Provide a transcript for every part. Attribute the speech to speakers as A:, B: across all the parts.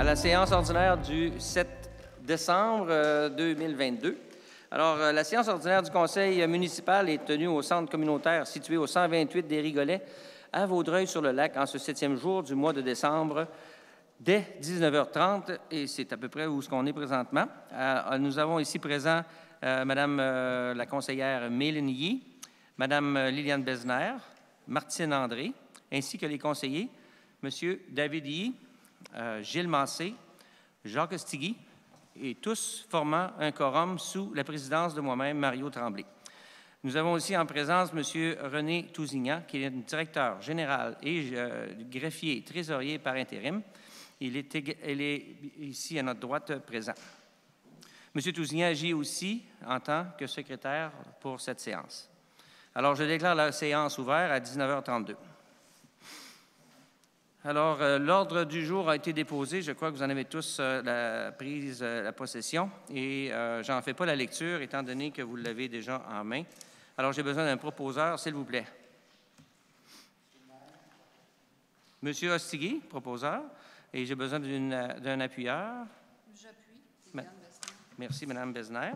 A: la séance ordinaire du 7 décembre 2022. Alors, la séance ordinaire du Conseil municipal est tenue au centre communautaire situé au 128 des Rigolets à Vaudreuil-sur-le-Lac en ce 7e jour du mois de décembre dès 19h30 et c'est à peu près où on est présentement. Nous avons ici présent Madame la conseillère Mélanie Yee, Madame Liliane Besner, Martine André, ainsi que les conseillers, Monsieur David Yee, Gilles Massé, Jacques Ostigui, et tous formant un quorum sous la présidence de moi-même, Mario Tremblay. Nous avons aussi en présence M. René Tousignan, qui est directeur général et greffier trésorier par intérim. Il est ici à notre droite présent. M. Tousignan agit aussi en tant que secrétaire pour cette séance. Alors, je déclare la séance ouverte à 19h32. Alors, l'ordre du jour a été déposé. Je crois que vous en avez tous la possession et j'en fais pas la lecture étant donné que vous l'avez déjà en main. Alors, j'ai besoin d'un proposeur, s'il vous plaît. Monsieur Ostigui, proposeur, et j'ai besoin d'un appuyeur. J'appuie. Merci, Mme Besner.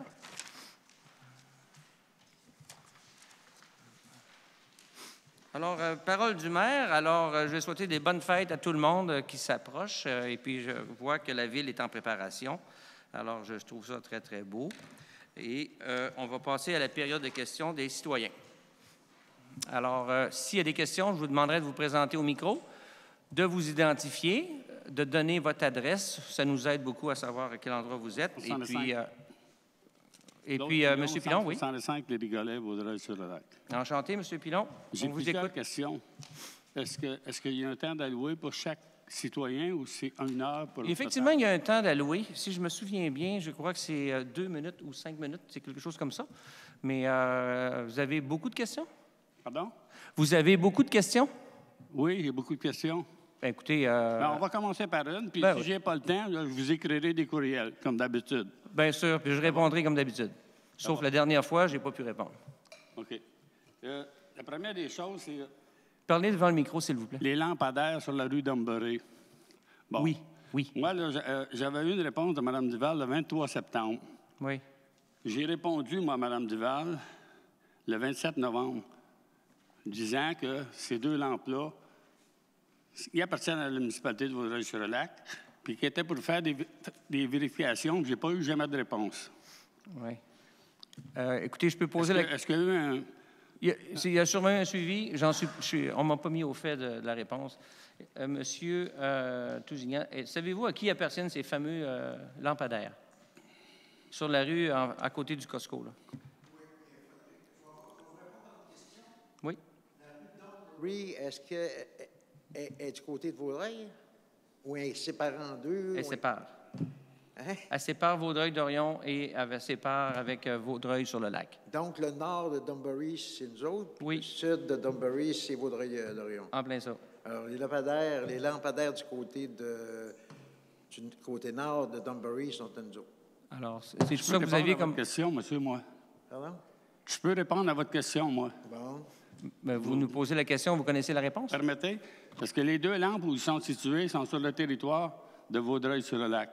A: Alors, parole du maire. Alors, je vais souhaiter des bonnes fêtes à tout le monde qui s'approche. Et puis, je vois que la ville est en préparation. Alors, je trouve ça très, très beau. Et on va passer à la période de questions des citoyens. Alors, s'il y a des questions, je vous demanderai de vous présenter au micro, de vous identifier, de donner votre adresse. Ça nous aide beaucoup à savoir à quel endroit vous êtes. Et puis, M. Pilon, oui.
B: 65 les Rigolets, Vaudreuil-sur-le-Lac.
A: Enchanté, M. Pilon.
B: J'ai plusieurs questions. Est-ce qu'il y a un temps d'allouer pour chaque citoyen ou c'est 1 heure pour le
A: Effectivement, il y a un temps d'allouer. Si je me souviens bien, je crois que c'est 2 minutes ou 5 minutes. C'est quelque chose comme ça. Mais vous avez beaucoup de questions?
B: Pardon?
A: Vous avez beaucoup de questions?
B: Oui, il y a beaucoup de questions.
A: Bien, écoutez...
B: on va commencer par une, puis si je n'ai pas le temps, là, je vous écrirai des courriels, comme d'habitude.
A: Bien sûr, puis je répondrai comme d'habitude. Sauf la dernière fois, je n'ai pas pu répondre.
B: OK. La première des choses, c'est...
A: Parlez devant le micro, s'il vous plaît.
B: Les lampadaires sur la rue d'Umberry. Bon.
A: Oui, oui.
B: Moi, j'avais eu une réponse de Mme Duval le 23 septembre.
A: Oui.
B: J'ai répondu, moi, à Mme Duval, le 27 novembre, disant que ces 2 lampes-là, ils appartiennent à la municipalité de Vaudreuil-sur-le-Lac, puis qui étaient pour faire des vérifications, que je n'ai pas eu jamais de réponse.
A: Oui. Écoutez, je peux poser la...
B: Est-ce qu'il y a eu un...
A: Il y a sûrement un suivi. On ne m'a pas mis au fait de la réponse. Monsieur Tousignan, savez-vous à qui appartiennent ces fameux lampadaires sur la rue à côté du Costco, là? Oui.
C: Oui, est-ce qu'elle est du côté de Vaudreuil? Ou elle sépare en deux?
A: Elle sépare.
C: Hein?
A: Elle sépare Vaudreuil-Dorion et elle sépare avec Vaudreuil-sur-le-Lac.
C: Donc, le nord de Dumbarry, c'est nous autres?
A: Oui.
C: Le sud de Dumbarry, c'est Vaudreuil-Dorion.
A: En plein ça.
C: Alors, les lampadaires du côté nord de Dumbarry sont à nous autres.
A: Alors, c'est tout ça que vous aviez comme...
B: question, monsieur, moi.
C: Pardon?
B: Je peux répondre à votre question, moi.
C: Bon.
A: Ben, vous nous posez la question, vous connaissez la réponse?
B: Permettez? Parce que les 2 lampes où ils sont situés sont sur le territoire de Vaudreuil-sur-le-Lac.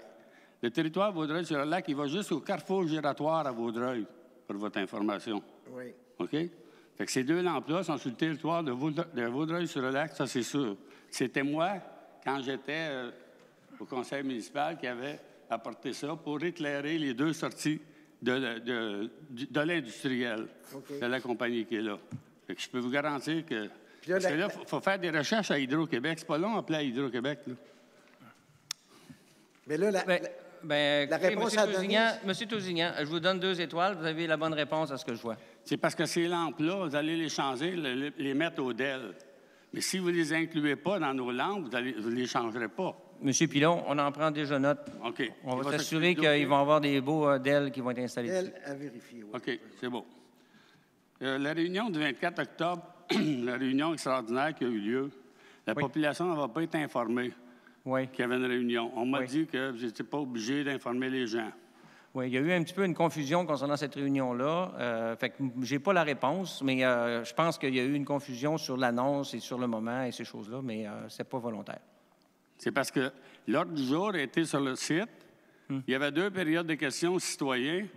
B: Le territoire de Vaudreuil-sur-le-Lac, il va jusqu'au carrefour giratoire à Vaudreuil, pour votre information.
C: Oui.
B: OK? Fait que ces 2 lampes-là sont sur le territoire de Vaudreuil-sur-le-Lac, ça, c'est sûr. C'était moi, quand j'étais au conseil municipal, qui avait apporté ça pour éclairer les 2 sorties de l'industriel, de la compagnie qui est là. Fait que je peux vous garantir que... Parce que là, il faut faire des recherches à Hydro-Québec. C'est pas long à appeler à Hydro-Québec, là.
C: Mais là, la réponse à donner...
A: Monsieur Tousignan, je vous donne 2 étoiles. Vous avez la bonne réponse à ce que je vois.
B: C'est parce que ces lampes-là, vous allez les changer, les mettre au DEL. Mais si vous ne les incluez pas dans nos lampes, vous ne les changerez pas.
A: Monsieur Pilon, on en prend déjà note.
B: OK.
A: On va s'assurer qu'ils vont avoir des beaux DEL qui vont être installés dessus.
C: À vérifier, oui.
B: OK, c'est beau. La réunion du 24 octobre, la réunion extraordinaire qui a eu lieu, la population ne va pas être informée qu'il y avait une réunion. On m'a dit que vous n'étiez pas obligé d'informer les gens.
A: Oui, il y a eu un petit peu une confusion concernant cette réunion-là. Fait que j'ai pas la réponse, mais je pense qu'il y a eu une confusion sur l'annonce et sur le moment et ces choses-là, mais c'est pas volontaire.
B: C'est parce que l'ordre du jour a été sur le site. Il y avait 2 périodes de questions aux citoyens.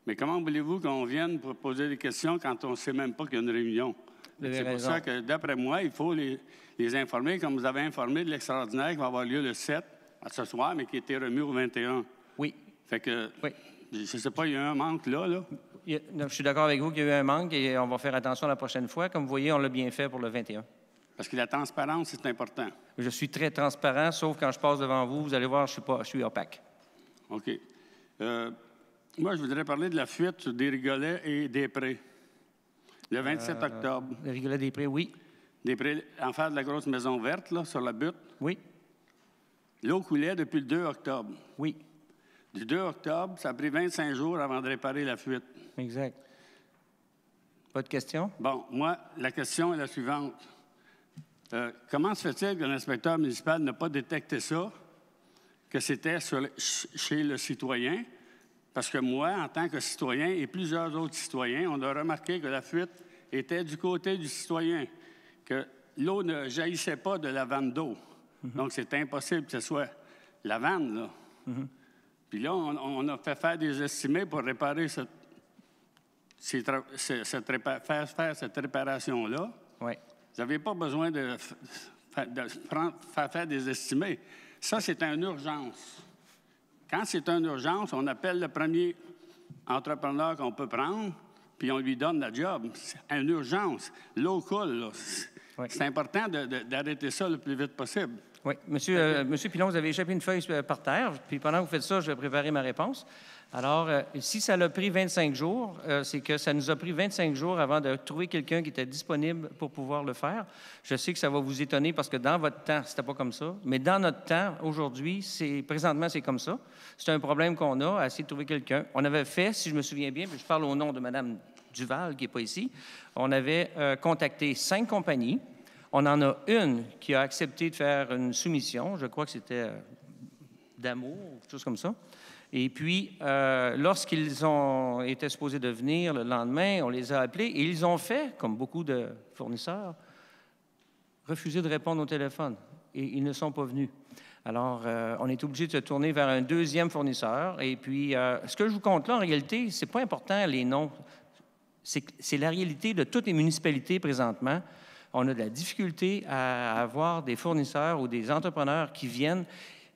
B: Mais comment voulez-vous qu'on vienne pour poser des questions quand on ne sait même pas qu'il y a une réunion? C'est pour ça que, d'après moi, il faut les informer, comme vous avez informé de l'extraordinaire qui va avoir lieu le 7, à ce soir, mais qui a été remis au 21.
A: Oui.
B: Fait que,
A: Oui.
B: je ne sais pas, il y a un manque là.
A: Je suis d'accord avec vous qu'il y a eu un manque et on va faire attention la prochaine fois. Comme vous voyez, on l'a bien fait pour le 21.
B: Parce que la transparence, c'est important.
A: Je suis très transparent, sauf quand je passe devant vous, vous allez voir, je suis opaque.
B: OK. Moi, je voudrais parler de la fuite des Rigolets et des Prés. Le 27 octobre.
A: Les Rigolets des Prés, oui.
B: Des Prés, en face de la grosse maison verte, là, sur la butte.
A: Oui.
B: L'eau coulait depuis le 2 octobre.
A: Oui.
B: Du 2 octobre, ça a pris 25 jours avant de réparer la fuite.
A: Exact. Pas de questions?
B: Bon, moi, la question est la suivante. Comment se fait-il que l'inspecteur municipal n'a pas détecté ça, que c'était chez le citoyen? Parce que moi, en tant que citoyen et plusieurs autres citoyens, on a remarqué que la fuite était du côté du citoyen, que l'eau ne jaillissait pas de la vanne d'eau. Donc, c'est impossible que ce soit la vanne, là. Puis là, on a fait faire des estimés pour réparer faire cette réparation-là.
A: Oui.
B: Vous n'avez pas besoin de faire des estimés. Ça, c'est une urgence. Quand c'est une urgence, on appelle le premier entrepreneur qu'on peut prendre, puis on lui donne la job. C'est une urgence. L'eau coule, là.
A: Oui.
B: C'est important d'arrêter ça le plus vite possible.
A: Oui. Monsieur Pilon, vous avez échappé une feuille par terre, puis pendant que vous faites ça, je vais préparer ma réponse. Alors, si ça l'a pris 25 jours, c'est que ça nous a pris 25 jours avant de trouver quelqu'un qui était disponible pour pouvoir le faire. Je sais que ça va vous étonner parce que dans votre temps, c'était pas comme ça. Mais dans notre temps, aujourd'hui, présentement, c'est comme ça. C'est un problème qu'on a à essayer de trouver quelqu'un. On avait fait, si je me souviens bien, puis je parle au nom de Mme Duval, qui n'est pas ici, on avait contacté 5 compagnies. On en a une qui a accepté de faire une soumission. Je crois que c'était d'amour, quelque chose comme ça. Et puis, lorsqu'ils ont été supposés de venir le lendemain, on les a appelés et ils ont fait, comme beaucoup de fournisseurs, refuser de répondre au téléphone. Et ils ne sont pas venus. Alors, on est obligé de se tourner vers un deuxième fournisseur. Et puis, ce que je vous compte là, en réalité, c'est pas important les noms. C'est la réalité de toutes les municipalités présentement. On a de la difficulté à avoir des fournisseurs ou des entrepreneurs qui viennent.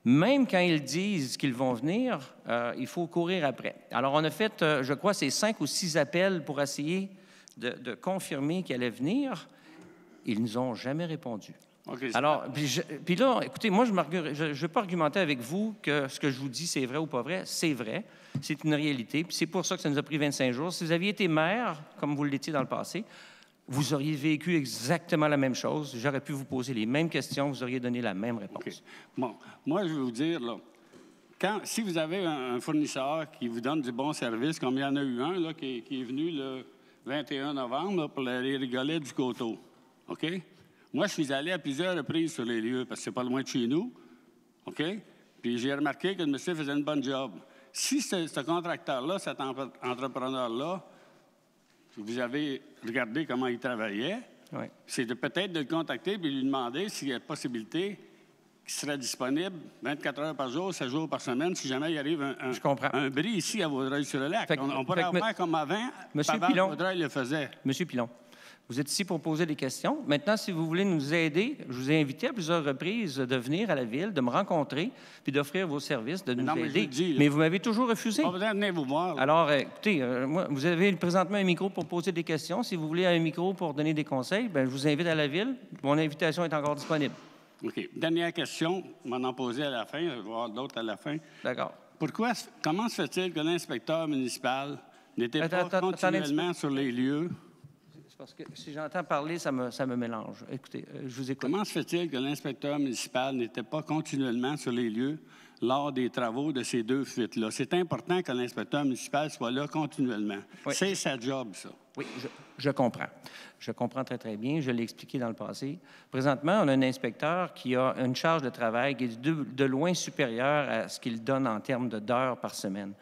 A: Même quand ils disent qu'ils vont venir, il faut courir après. Alors, on a fait, je crois, ces 5 ou 6 appels pour essayer de confirmer qu'ils allaient venir. Ils ne nous ont jamais répondu.
B: Okay,
A: alors, puis là, écoutez, moi, je ne vais pas argumenter avec vous que ce que je vous dis, c'est vrai ou pas vrai. C'est vrai. C'est une réalité. Puis c'est pour ça que ça nous a pris 25 jours. Si vous aviez été maire, comme vous l'étiez dans le passé, vous auriez vécu exactement la même chose. J'aurais pu vous poser les mêmes questions. Vous auriez donné la même réponse.
B: Okay. Bon, moi, je vais vous dire, là, si vous avez un fournisseur qui vous donne du bon service, comme il y en a eu un là, qui est venu le 21 novembre là, pour les Rigolets du Coteau, OK? Moi, je suis allé à plusieurs reprises sur les lieux parce que c'est pas loin de chez nous, OK? Puis j'ai remarqué que le monsieur faisait une bonne job. Si ce contracteur-là, cet entrepreneur-là, vous avez regardé comment il travaillait,
A: oui.
B: C'est peut-être de le contacter et lui demander s'il y a possibilité qu'il serait disponible 24 heures par jour, 7 jours par semaine, si jamais il arrive un bris ici à Vaudreuil-sur-le-Lac. On pourrait faire comme avant, Vaudreuil le faisait.
A: Monsieur Pilon, vous êtes ici pour poser des questions. Maintenant, si vous voulez nous aider, je vous ai invité à plusieurs reprises de venir à la Ville, de me rencontrer, puis d'offrir vos services, de nous aider. Mais vous m'avez toujours refusé.
B: On va venir vous voir. Là.
A: Alors, écoutez, vous avez présentement un micro pour poser des questions. Si vous voulez un micro pour donner des conseils, bien, je vous invite à la Ville. Mon invitation est encore disponible.
B: OK. Dernière question. On m'en a posé à la fin. Je vais voir d'autres à la fin.
A: D'accord.
B: Comment se fait-il que l'inspecteur municipal n'était pas continuellement sur les lieux?
A: Parce que si j'entends parler, ça me mélange. Écoutez, je vous écoute.
B: Comment se fait-il que l'inspecteur municipal n'était pas continuellement sur les lieux lors des travaux de ces 2 fuites-là? C'est important que l'inspecteur municipal soit là continuellement. Oui. C'est sa job, ça.
A: Oui, je comprends. Je comprends très, très bien. Je l'ai expliqué dans le passé. Présentement, on a un inspecteur qui a une charge de travail qui est de loin supérieure à ce qu'il donne en termes d'heures par semaine.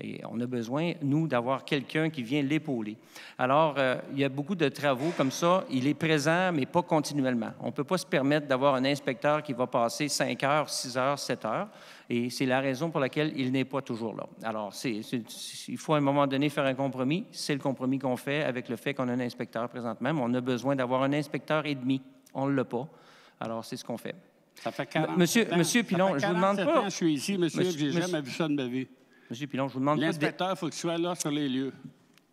A: Et on a besoin, nous, d'avoir quelqu'un qui vient l'épauler. Alors, il y a beaucoup de travaux comme ça. Il est présent, mais pas continuellement. On ne peut pas se permettre d'avoir un inspecteur qui va passer 5 heures, 6 heures, 7 heures. Et c'est la raison pour laquelle il n'est pas toujours là. Alors, il faut à un moment donné faire un compromis. C'est le compromis qu'on fait avec le fait qu'on a un inspecteur présentement, mais on a besoin d'avoir un inspecteur et demi. On ne l'a pas. Alors, c'est ce qu'on fait.
B: Ça fait 40
A: Monsieur Pilon, je vous demande pas...
B: Je suis ici, monsieur, j'ai jamais vu ça de ma vie.
A: Monsieur Pilon, je vous demande pas...
B: L'inspecteur, il faut qu'il soit là sur les lieux.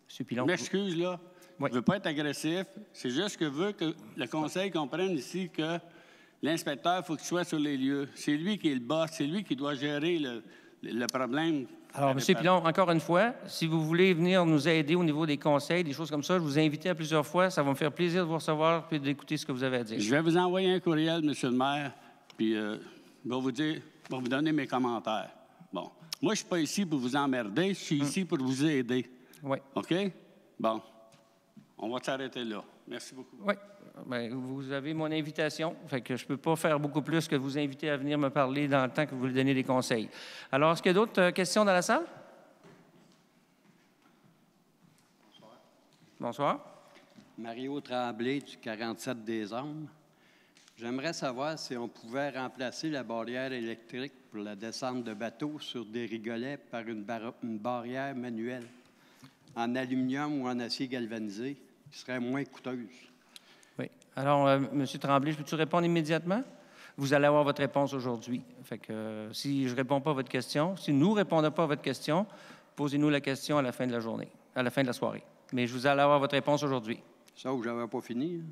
A: Monsieur Pilon...
B: Je m'excuse, là.
A: Oui.
B: Je ne veux pas être agressif. C'est juste que je veux que le conseil comprenne ici que l'inspecteur, il faut qu'il soit sur les lieux. C'est lui qui est le boss. C'est lui qui doit gérer le problème.
A: Alors, M. Pilon, encore une fois, si vous voulez venir nous aider au niveau des conseils, des choses comme ça, je vous ai invité à plusieurs fois. Ça va me faire plaisir de vous recevoir et d'écouter ce que vous avez à dire.
B: Je vais vous envoyer un courriel, M. le maire, puis je vais vous donner mes commentaires. Bon. Moi, je ne suis pas ici pour vous emmerder. Je suis ici pour vous aider.
A: Oui.
B: OK? Bon. On va s'arrêter là. Merci beaucoup.
A: Oui. Bien, vous avez mon invitation. Fait que je ne peux pas faire beaucoup plus que de vous inviter à venir me parler dans le temps que vous voulez donner des conseils. Alors, est-ce qu'il y a d'autres questions dans la salle? Bonsoir. Bonsoir.
D: Mario Tremblay du 47 des Hommes. J'aimerais savoir si on pouvait remplacer la barrière électrique pour la descente de bateaux sur des rigolets par une barrière manuelle en aluminium ou en acier galvanisé qui serait moins coûteuse.
A: Oui. Alors, M. Tremblay, je peux-tu répondre immédiatement? Vous allez avoir votre réponse aujourd'hui. Fait que si je ne réponds pas à votre question, si nous ne répondons pas à votre question, posez-nous la question à la fin de la journée, à la fin de la soirée. Mais je vous allez avoir votre réponse aujourd'hui.
D: Ça, où j'avais pas fini.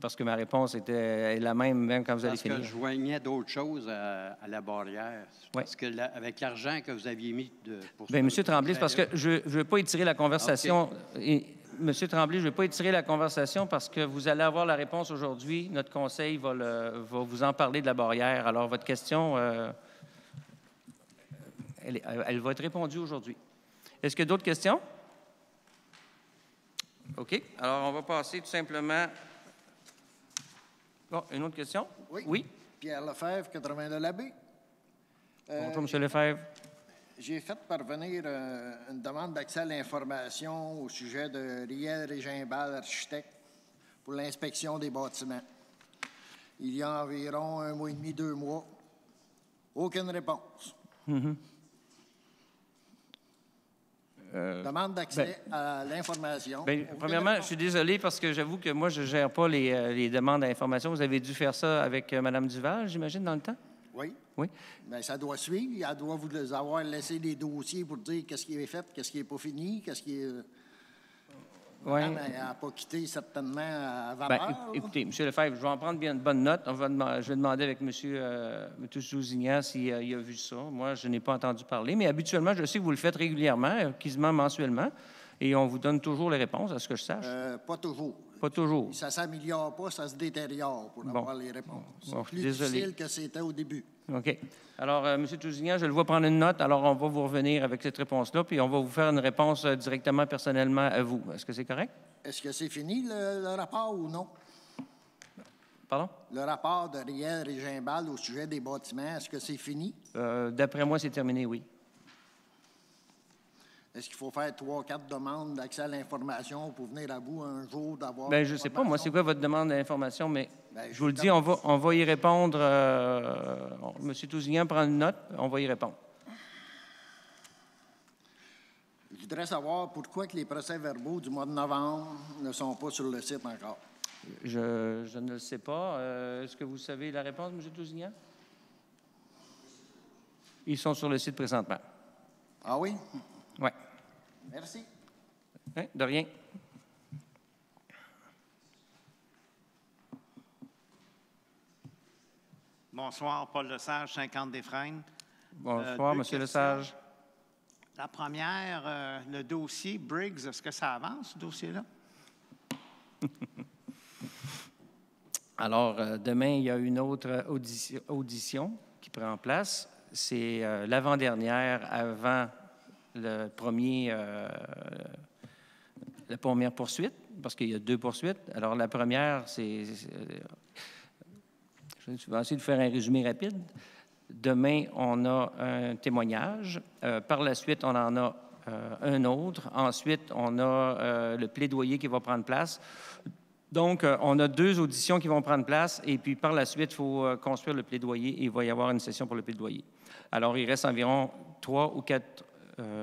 A: Parce que ma réponse était la même quand vous allez finir.
D: Parce que je joignais d'autres choses à la barrière. Oui. Parce que avec l'argent que vous aviez mis pour ça.
A: Bien, M. Tremblay, c'est parce que je ne veux pas étirer la conversation. Okay. M. Tremblay, je ne veux pas étirer la conversation parce que vous allez avoir la réponse aujourd'hui. Notre conseil va vous en parler de la barrière. Alors, votre question, elle va être répondue aujourd'hui. Est-ce qu'il y a d'autres questions? OK. Alors, on va passer tout simplement... Oh, une autre question?
C: Oui.
A: Oui.
C: Pierre Lefebvre, 80 de l'Abbé.
A: Bonjour, M. Lefebvre.
C: J'ai fait parvenir une demande d'accès à l'information au sujet de Riel Régimbal, architecte, pour l'inspection des bâtiments. Il y a environ 1 mois et demi, 2 mois. Aucune réponse. Demande d'accès à l'information.
A: Premièrement, je suis désolé parce que j'avoue que moi, je ne gère pas les demandes d'information. Vous avez dû faire ça avec Mme Duval, j'imagine, dans le temps?
C: Oui.
A: Oui.
C: Bien, ça doit suivre. Elle doit vous avoir laissé des dossiers pour dire qu'est-ce qui est fait, qu'est-ce qui n'est pas fini, qu'est-ce qui est...
A: Oui.
C: Elle n'a pas quitté certainement à vapeur.
A: Écoutez, M. Lefebvre, je vais en prendre bien une bonne note. Je vais demander avec M. Jousignan s'il a vu ça. Moi, je n'ai pas entendu parler, mais habituellement, je sais que vous le faites régulièrement, quasiment mensuellement, et on vous donne toujours les réponses, à ce que je sache.
C: Pas toujours.
A: Pas toujours.
C: Ça ne s'améliore pas, ça se détériore pour avoir les réponses.
A: Bon,
C: c'est plus difficile que c'était au début.
A: OK. Alors, M. Jousignan, je le vois prendre une note, alors on va vous revenir avec cette réponse-là, puis on va vous faire une réponse directement, personnellement, à vous. Est-ce que c'est correct?
C: Est-ce que c'est fini, le rapport, ou non?
A: Pardon?
C: Le rapport de Riel Régimbal au sujet des bâtiments, est-ce que c'est fini?
A: D'après moi, c'est terminé, oui.
C: Est-ce qu'il faut faire 3 ou 4 demandes d'accès à l'information pour venir à bout un jour d'avoir...
A: Bien, je ne sais pas, moi, c'est quoi votre demande d'information, mais
C: bien,
A: je vous le dis, on va y répondre. M. Tousignan prend une note, on va y répondre.
C: Je voudrais savoir pourquoi que les procès-verbaux du mois de novembre ne sont pas sur le site encore.
A: Je ne le sais pas. Est-ce que vous savez la réponse, M. Tousignan? Ils sont sur le site présentement.
C: Ah oui?
A: Oui.
C: Merci.
A: Hein? De rien.
E: Bonsoir, Paul Lesage, 50 des Freines.
A: Bonsoir, M. Lesage.
E: La première, le dossier Briggs, est-ce que ça avance, ce dossier-là?
A: Alors, demain, il y a une autre audition qui prend place. C'est l'avant-dernière avant la première poursuite, parce qu'il y a 2 poursuites. Alors, la première, je vais essayer de faire un résumé rapide. Demain, on a un témoignage. Par la suite, on en a un autre. Ensuite, on a le plaidoyer qui va prendre place. Donc, on a 2 auditions qui vont prendre place et puis par la suite, il faut construire le plaidoyer et il va y avoir une session pour le plaidoyer. Alors, il reste environ 3 ou 4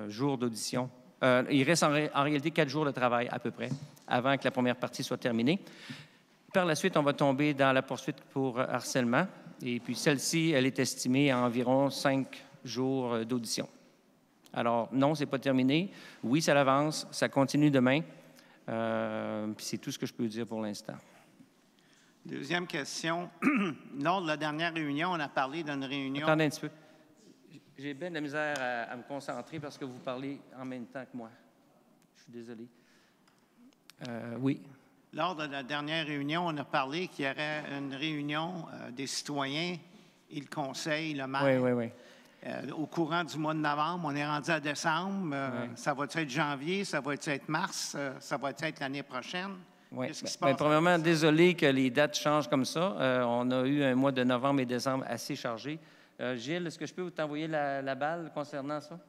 A: jours d'audition. Il reste en réalité 4 jours de travail à peu près avant que la première partie soit terminée. Par la suite, on va tomber dans la poursuite pour harcèlement et puis celle-ci, elle est estimée à environ 5 jours d'audition. Alors, non, ce n'est pas terminé. Oui, ça avance, ça continue demain. Puis c'est tout ce que je peux dire pour l'instant.
E: Deuxième question. Lors de la dernière réunion, on a parlé d'une réunion...
A: Attendez un petit peu. J'ai bien de la misère à me concentrer parce que vous parlez en même temps que moi. Je suis désolé. Oui.
E: Lors de la dernière réunion, on a parlé qu'il y aurait une réunion des citoyens et le conseil, le maire.
A: Oui.
E: Au courant du mois de novembre, on est rendu à décembre. Ça va être janvier, ça va être mars, ça va être l'année prochaine.
A: Oui.
E: Qu'est-ce qui se passe?
A: Premièrement, désolé que les dates changent comme ça. On a eu un mois de novembre et décembre assez chargé. Gilles, est-ce que je peux t'envoyer la balle concernant ça?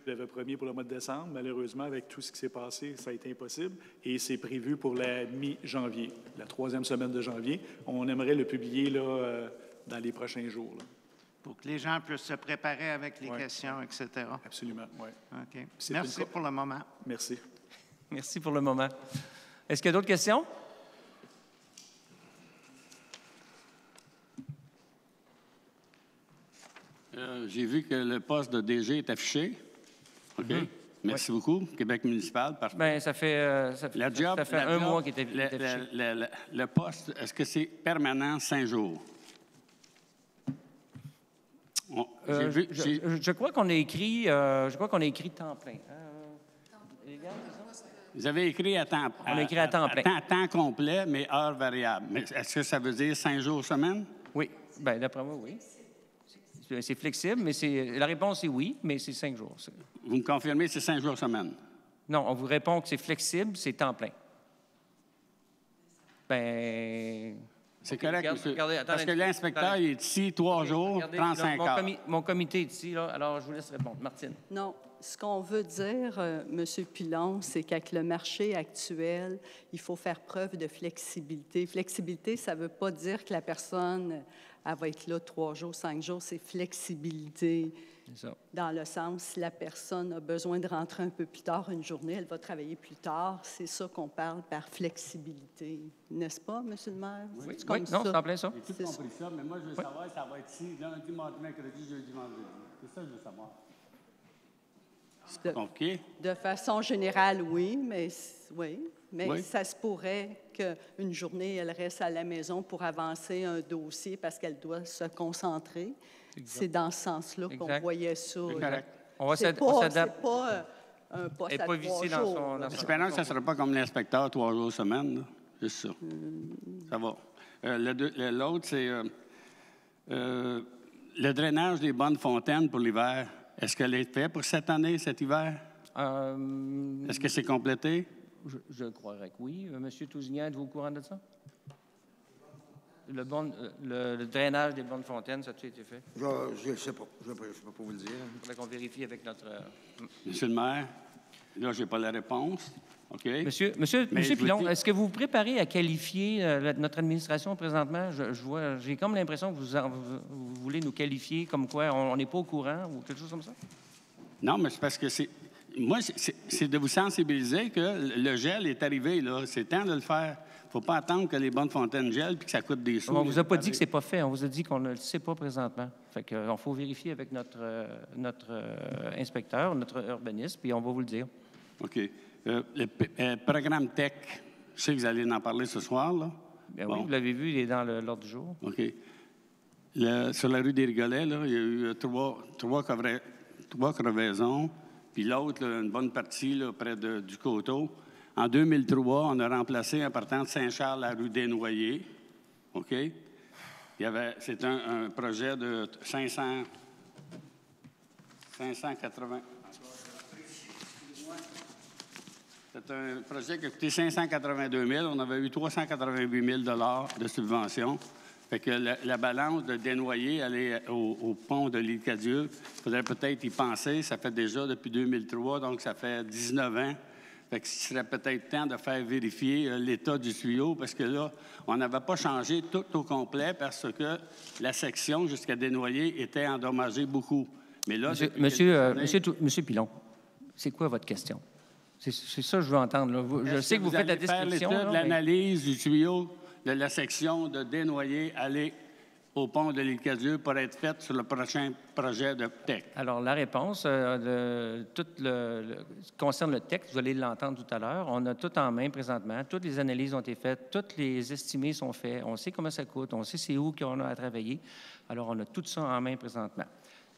F: Je l'avais promis pour le mois de décembre. Malheureusement, avec tout ce qui s'est passé, ça a été impossible. Et c'est prévu pour la mi-janvier, la 3e semaine de janvier. On aimerait le publier là, dans les prochains jours. Là.
E: Pour que les gens puissent se préparer avec les questions, etc.
F: Absolument, oui.
E: OK. Merci pour le moment.
F: Merci.
A: Merci pour le moment. Est-ce qu'il y a d'autres questions?
B: J'ai vu que le poste de DG est affiché. OK. Merci beaucoup, Québec municipal.
A: Bien, ça fait un mois qu'il est affiché.
B: Le poste, est-ce que c'est permanent 5 jours?
A: Je crois qu'on a écrit, temps plein.
B: Vous avez écrit à temps plein.
A: On a écrit à temps plein.
B: Temps complet, mais heure variable. Mais est-ce que ça veut dire 5 jours semaine?
A: Oui. Bien, d'après moi, oui. C'est flexible, mais la réponse est oui, mais c'est 5 jours.
B: Vous me confirmez que c'est 5 jours semaine?
A: Non, on vous répond que c'est flexible, c'est temps plein. Bien...
B: C'est correct, monsieur.
A: Regardez,
B: parce que l'inspecteur il est ici 3 jours, 35 heures.
A: Mon comité est ici, là, alors je vous laisse répondre. Martine.
G: Non. Ce qu'on veut dire, M. Pilon, c'est qu'avec le marché actuel, il faut faire preuve de flexibilité. Flexibilité, ça ne veut pas dire que la personne elle va être là 3 jours, 5 jours. C'est flexibilité.
A: C'est ça.
G: Dans le sens, si la personne a besoin de rentrer un peu plus tard une journée, elle va travailler plus tard. C'est ça qu'on parle par flexibilité. N'est-ce pas, M. le maire?
A: Oui, non, c'est en plein ça.
B: J'ai tout compris ça, mais moi, je veux savoir, ça va être ici lundi, mardi, mercredi, jeudi, vendredi. C'est ça que je veux savoir.
G: De façon générale, oui, mais ça se pourrait qu'une journée, elle reste à la maison pour avancer un dossier parce qu'elle doit se concentrer. Exact. C'est dans ce sens-là qu'on voyait ça.
A: On va s'adapter.
G: C'est pas un poste à 3 jours.
B: Espérons que ça ne sera pas comme l'inspecteur 3 jours semaine. Là. Juste ça. Ça va. L'autre, c'est le drainage des bonnes fontaines pour l'hiver. Est-ce qu'elle est faite pour cette année, cet hiver? Est-ce que c'est complété?
A: Je croirais que oui. Monsieur Tousignan, êtes-vous au courant de ça? Le drainage des bonnes fontaines, ça a-t-il été fait?
H: Je ne sais pas. Je ne peux pas vous le dire.
A: Il faudrait qu'on vérifie avec notre...
B: Monsieur le maire, là, je n'ai pas la réponse. OK.
A: Monsieur Pilon, est-ce que vous vous préparez à qualifier notre administration présentement? J'ai comme l'impression que vous voulez nous qualifier comme quoi on n'est pas au courant ou quelque chose comme ça?
B: Non, mais c'est parce que moi, c'est de vous sensibiliser que le gel est arrivé, là. C'est temps de le faire. Il ne faut pas attendre que les bonnes fontaines gèlent puis que ça coûte des sous.
A: On ne vous a pas dit que ce n'est pas fait. On vous a dit qu'on ne le sait pas présentement. Fait qu'on faut vérifier avec notre inspecteur, notre urbaniste, puis on va vous le dire.
B: OK. Le programme TEC, je sais que vous allez en parler ce soir, là.
A: Bien oui, vous l'avez vu, il est dans l'ordre du jour.
B: OK. Sur la rue des Rigolets, là, il y a eu trois crevaisons, puis l'autre, une bonne partie, là, près du Coteau. En 2003, on a remplacé un partant de Saint-Charles à la rue des Noyers. OK? C'est un projet de 580... C'est un projet qui a coûté 582 000. On avait eu 388 000 de subvention. Fait que la balance de dénoyer, aller au pont de l'île Cadieux, il faudrait peut-être y penser. Ça fait déjà depuis 2003, donc ça fait 19 ans. Fait que ce serait peut-être temps de faire vérifier l'état du tuyau, parce que là, on n'avait pas changé tout au complet parce que la section jusqu'à Desnoyers était endommagée beaucoup. Mais là,
A: Monsieur Pilon, c'est quoi votre question? C'est ça que je veux entendre. Là. Je sais que vous faites la description.
B: Faire l'analyse du tuyau de la section de Desnoyers aller au pont de l'île Cadieux pour être faite sur le prochain projet de texte.
A: Alors, la réponse concerne le texte. Vous allez l'entendre tout à l'heure. On a tout en main présentement. Toutes les analyses ont été faites. Toutes les estimés sont faits. On sait comment ça coûte. On sait c'est où qu'on a à travailler. Alors, on a tout ça en main présentement.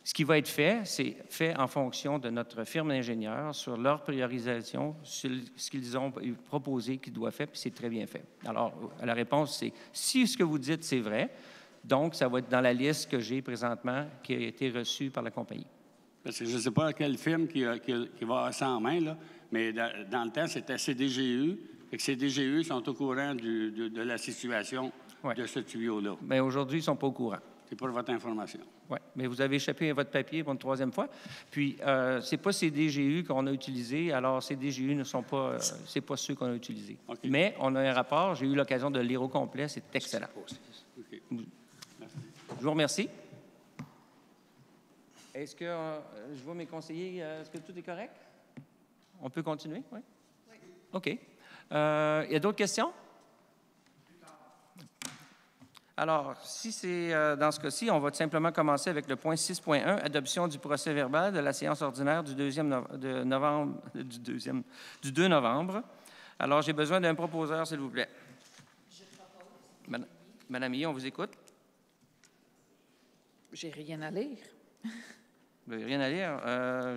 A: Ce qui va être fait, c'est fait en fonction de notre firme d'ingénieurs sur leur priorisation, sur ce qu'ils ont proposé qu'ils doivent faire, puis c'est très bien fait. Alors, la réponse, c'est si ce que vous dites, c'est vrai, donc ça va être dans la liste que j'ai présentement qui a été reçue par la compagnie.
B: Parce que je ne sais pas quelle firme qui va avoir ça en main, là, mais dans le temps, c'était CDGU, et que CDGU sont au courant de la situation de ce tuyau-là.
A: Bien, aujourd'hui, ils ne sont pas au courant.
B: C'est pour votre information.
A: Oui, mais vous avez échappé à votre papier pour une troisième fois. Puis, ce n'est pas ces DGU qu'on a utilisés. Alors, ces DGU ne sont pas... c'est pas ceux qu'on a utilisés. Okay. Mais on a un rapport. J'ai eu l'occasion de le lire au complet. C'est excellent. Okay. Je vous remercie. Est-ce que... je vois mes conseillers. Est-ce que tout est correct? On peut continuer? Oui? Oui. OK. Il y a d'autres questions? Alors, si c'est dans ce cas-ci, on va simplement commencer avec le point 6.1, adoption du procès-verbal de la séance ordinaire du 2 novembre. Alors, j'ai besoin d'un proposeur, s'il vous plaît.
I: Je propose.
A: Madame Millet, on vous écoute.
I: J'ai rien à lire.
A: Vous n'avez rien à lire?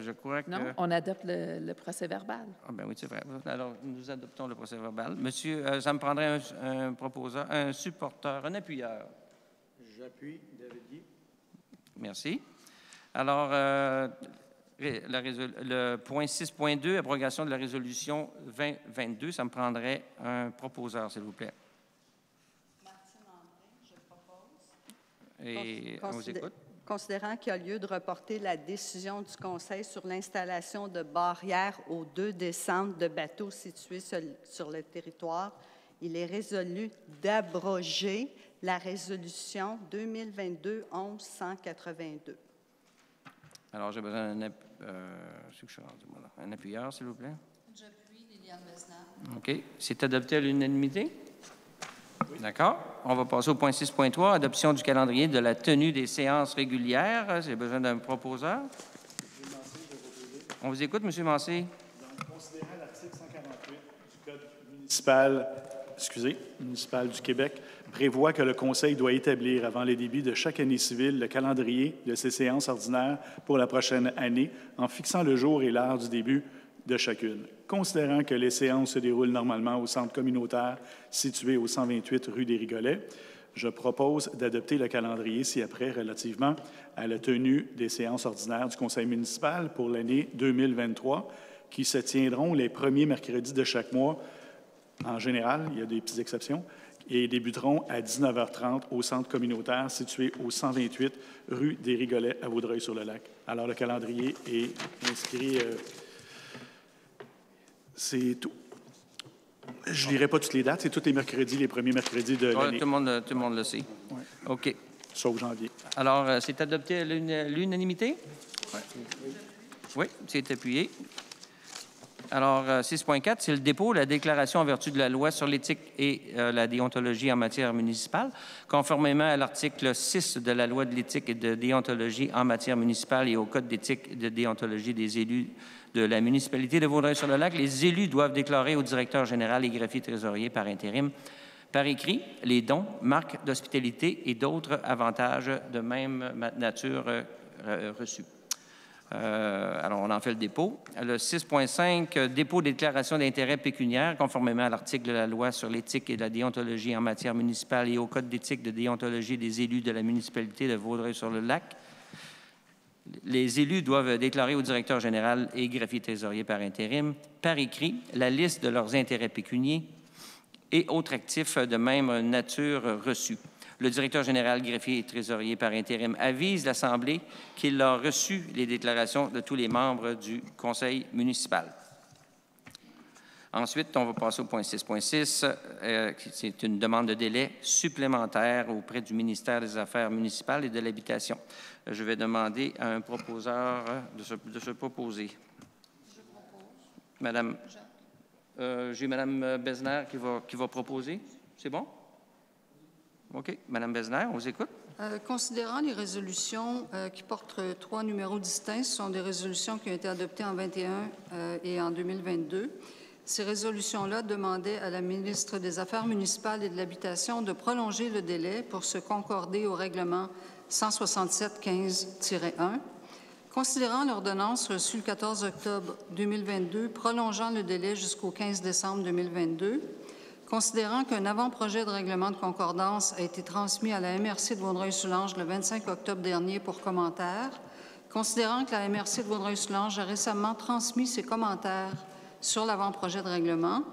A: Je crois que...
I: Non, on adopte le procès-verbal.
A: Ah ben oui, c'est vrai. Alors, nous adoptons le procès-verbal. Monsieur, ça me prendrait un proposeur, un supporteur, un appuyeur.
F: J'appuie, David Guy.
A: Merci. Alors, le point 6.2, abrogation de la résolution 2022, ça me prendrait un proposeur, s'il vous plaît.
G: Martine André, je propose.
A: Et on vous écoute.
G: Considérant qu'il y a lieu de reporter la décision du Conseil sur l'installation de barrières au 2 décembre de bateaux situés sur le territoire, il est résolu d'abroger la résolution 2022-11-182.
A: Alors, j'ai besoin d'un appuyeur, s'il vous plaît.
I: J'appuie, Liliane Besnard.
A: OK. C'est adopté à l'unanimité? Oui. D'accord. On va passer au point 6.3, adoption du calendrier de la tenue des séances régulières. J'ai besoin d'un proposeur. On vous écoute, M. Mancé.
F: Considérant l'article 148 du Code municipal du Québec prévoit que le Conseil doit établir, avant le début de chaque année civile, le calendrier de ses séances ordinaires pour la prochaine année, en fixant le jour et l'heure du début de chacune. Considérant que les séances se déroulent normalement au centre communautaire situé au 128 rue des Rigolets, je propose d'adopter le calendrier ci-après relativement à la tenue des séances ordinaires du Conseil municipal pour l'année 2023, qui se tiendront les premiers mercredis de chaque mois. En général, il y a des petites exceptions, et débuteront à 19h30 au centre communautaire situé au 128 rue des Rigolets à Vaudreuil-sur-le-Lac. Alors, le calendrier est inscrit... c'est tout. Je ne lirai pas toutes les dates. C'est tous les mercredis, les premiers mercredis de l'année.
A: Tout le monde le sait.
F: Ouais.
A: OK.
F: Sauf janvier.
A: Alors, c'est adopté à l'unanimité?
F: Oui.
A: Oui, c'est appuyé. Alors, 6.4, c'est le dépôt, la déclaration en vertu de la loi sur l'éthique et la déontologie en matière municipale, conformément à l'article 6 de la loi de l'éthique et de déontologie en matière municipale et au Code d'éthique et de déontologie des élus de la municipalité de Vaudreuil-sur-le-Lac. Les élus doivent déclarer au directeur général et greffier trésorier par intérim, par écrit, les dons, marques d'hospitalité et d'autres avantages de même nature reçus. Alors, on en fait le dépôt. Le 6.5, dépôt de déclaration d'intérêt pécuniaire, conformément à l'article de la loi sur l'éthique et la déontologie en matière municipale et au Code d'éthique de déontologie des élus de la municipalité de Vaudreuil-sur-le-Lac. Les élus doivent déclarer au directeur général et greffier trésorier par intérim, par écrit, la liste de leurs intérêts pécuniaires et autres actifs de même nature reçus. Le directeur général, greffier et trésorier par intérim avise l'Assemblée qu'il a reçu les déclarations de tous les membres du conseil municipal. Ensuite, on va passer au point 6.6. C'est une demande de délai supplémentaire auprès du ministère des Affaires municipales et de l'Habitation. Je vais demander à un proposeur de se proposer.
I: Je propose.
A: Madame, j'ai Mme Besner qui va proposer. C'est bon? OK. Mme Besner, on vous écoute.
J: Considérant les résolutions qui portent 3 numéros distincts, ce sont des résolutions qui ont été adoptées en 2021 et en 2022. Ces résolutions-là demandaient à la ministre des Affaires municipales et de l'Habitation de prolonger le délai pour se concorder au règlement 167-15-1. Considérant l'ordonnance reçue le 14 octobre 2022, prolongeant le délai jusqu'au 15 décembre 2022, considérant qu'un avant-projet de règlement de concordance a été transmis à la MRC de Vaudreuil-Soulanges le 25 octobre dernier pour commentaire, considérant que la MRC de Vaudreuil-Soulanges a récemment transmis ses commentaires sur l'avant-projet de règlement,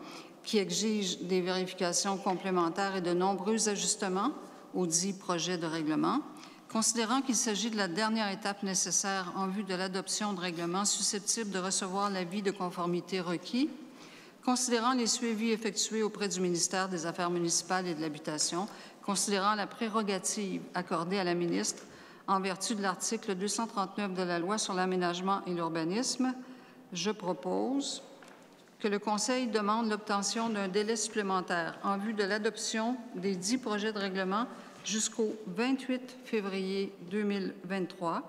J: qui exige des vérifications complémentaires et de nombreux ajustements au dit projet de règlement, considérant qu'il s'agit de la dernière étape nécessaire en vue de l'adoption de règlements susceptibles de recevoir l'avis de conformité requis, considérant les suivis effectués auprès du ministère des Affaires municipales et de l'Habitation, considérant la prérogative accordée à la ministre en vertu de l'article 239 de la Loi sur l'aménagement et l'urbanisme, je propose que le Conseil demande l'obtention d'un délai supplémentaire en vue de l'adoption des 10 projets de règlement jusqu'au 28 février 2023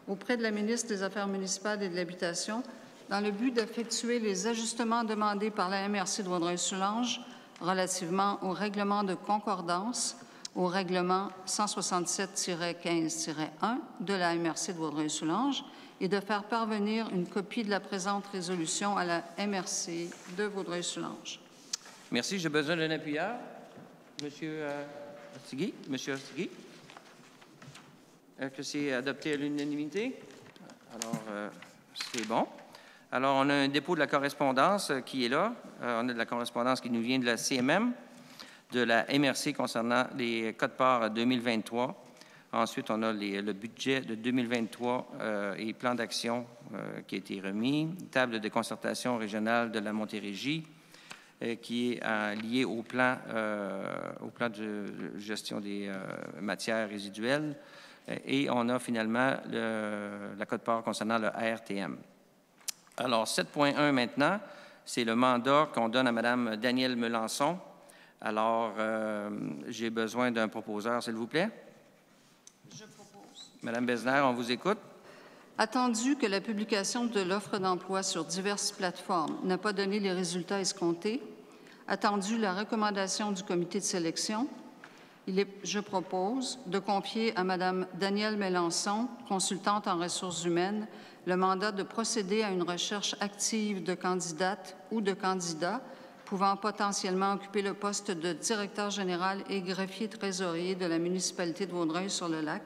J: auprès de la ministre des Affaires municipales et de l'Habitation dans le but d'effectuer les ajustements demandés par la MRC de Vaudreuil-Soulanges relativement au règlement de concordance, au règlement 167-15-1 de la MRC de Vaudreuil-Soulanges et de faire parvenir une copie de la présente résolution à la MRC de Vaudreuil-Soulanges.
A: Merci. J'ai besoin d'un appuyeur. Monsieur Astigui. Monsieur Astigui. Est-ce que c'est adopté à l'unanimité? Alors, c'est bon. Alors, on a un dépôt de la correspondance qui est là. On a de la correspondance qui nous vient de la CMM, de la MRC concernant les codes-parts 2023. Ensuite, on a le budget de 2023 et plan d'action qui a été remis. Table de concertation régionale de la Montérégie qui est liée au plan de gestion des matières résiduelles. Et on a finalement la quote-part concernant le RTM. Alors, 7.1 maintenant, c'est le mandat qu'on donne à Mme Danielle Melançon. Alors, j'ai besoin d'un proposeur, s'il vous plaît.
J: Je propose.
A: Madame Besner, on vous écoute.
J: Attendu que la publication de l'offre d'emploi sur diverses plateformes n'a pas donné les résultats escomptés, attendu la recommandation du comité de sélection, je propose de confier à Mme Danielle Melançon, consultante en ressources humaines, le mandat de procéder à une recherche active de candidates ou de candidats pouvant potentiellement occuper le poste de directeur général et greffier trésorier de la municipalité de Vaudreuil-sur-le-Lac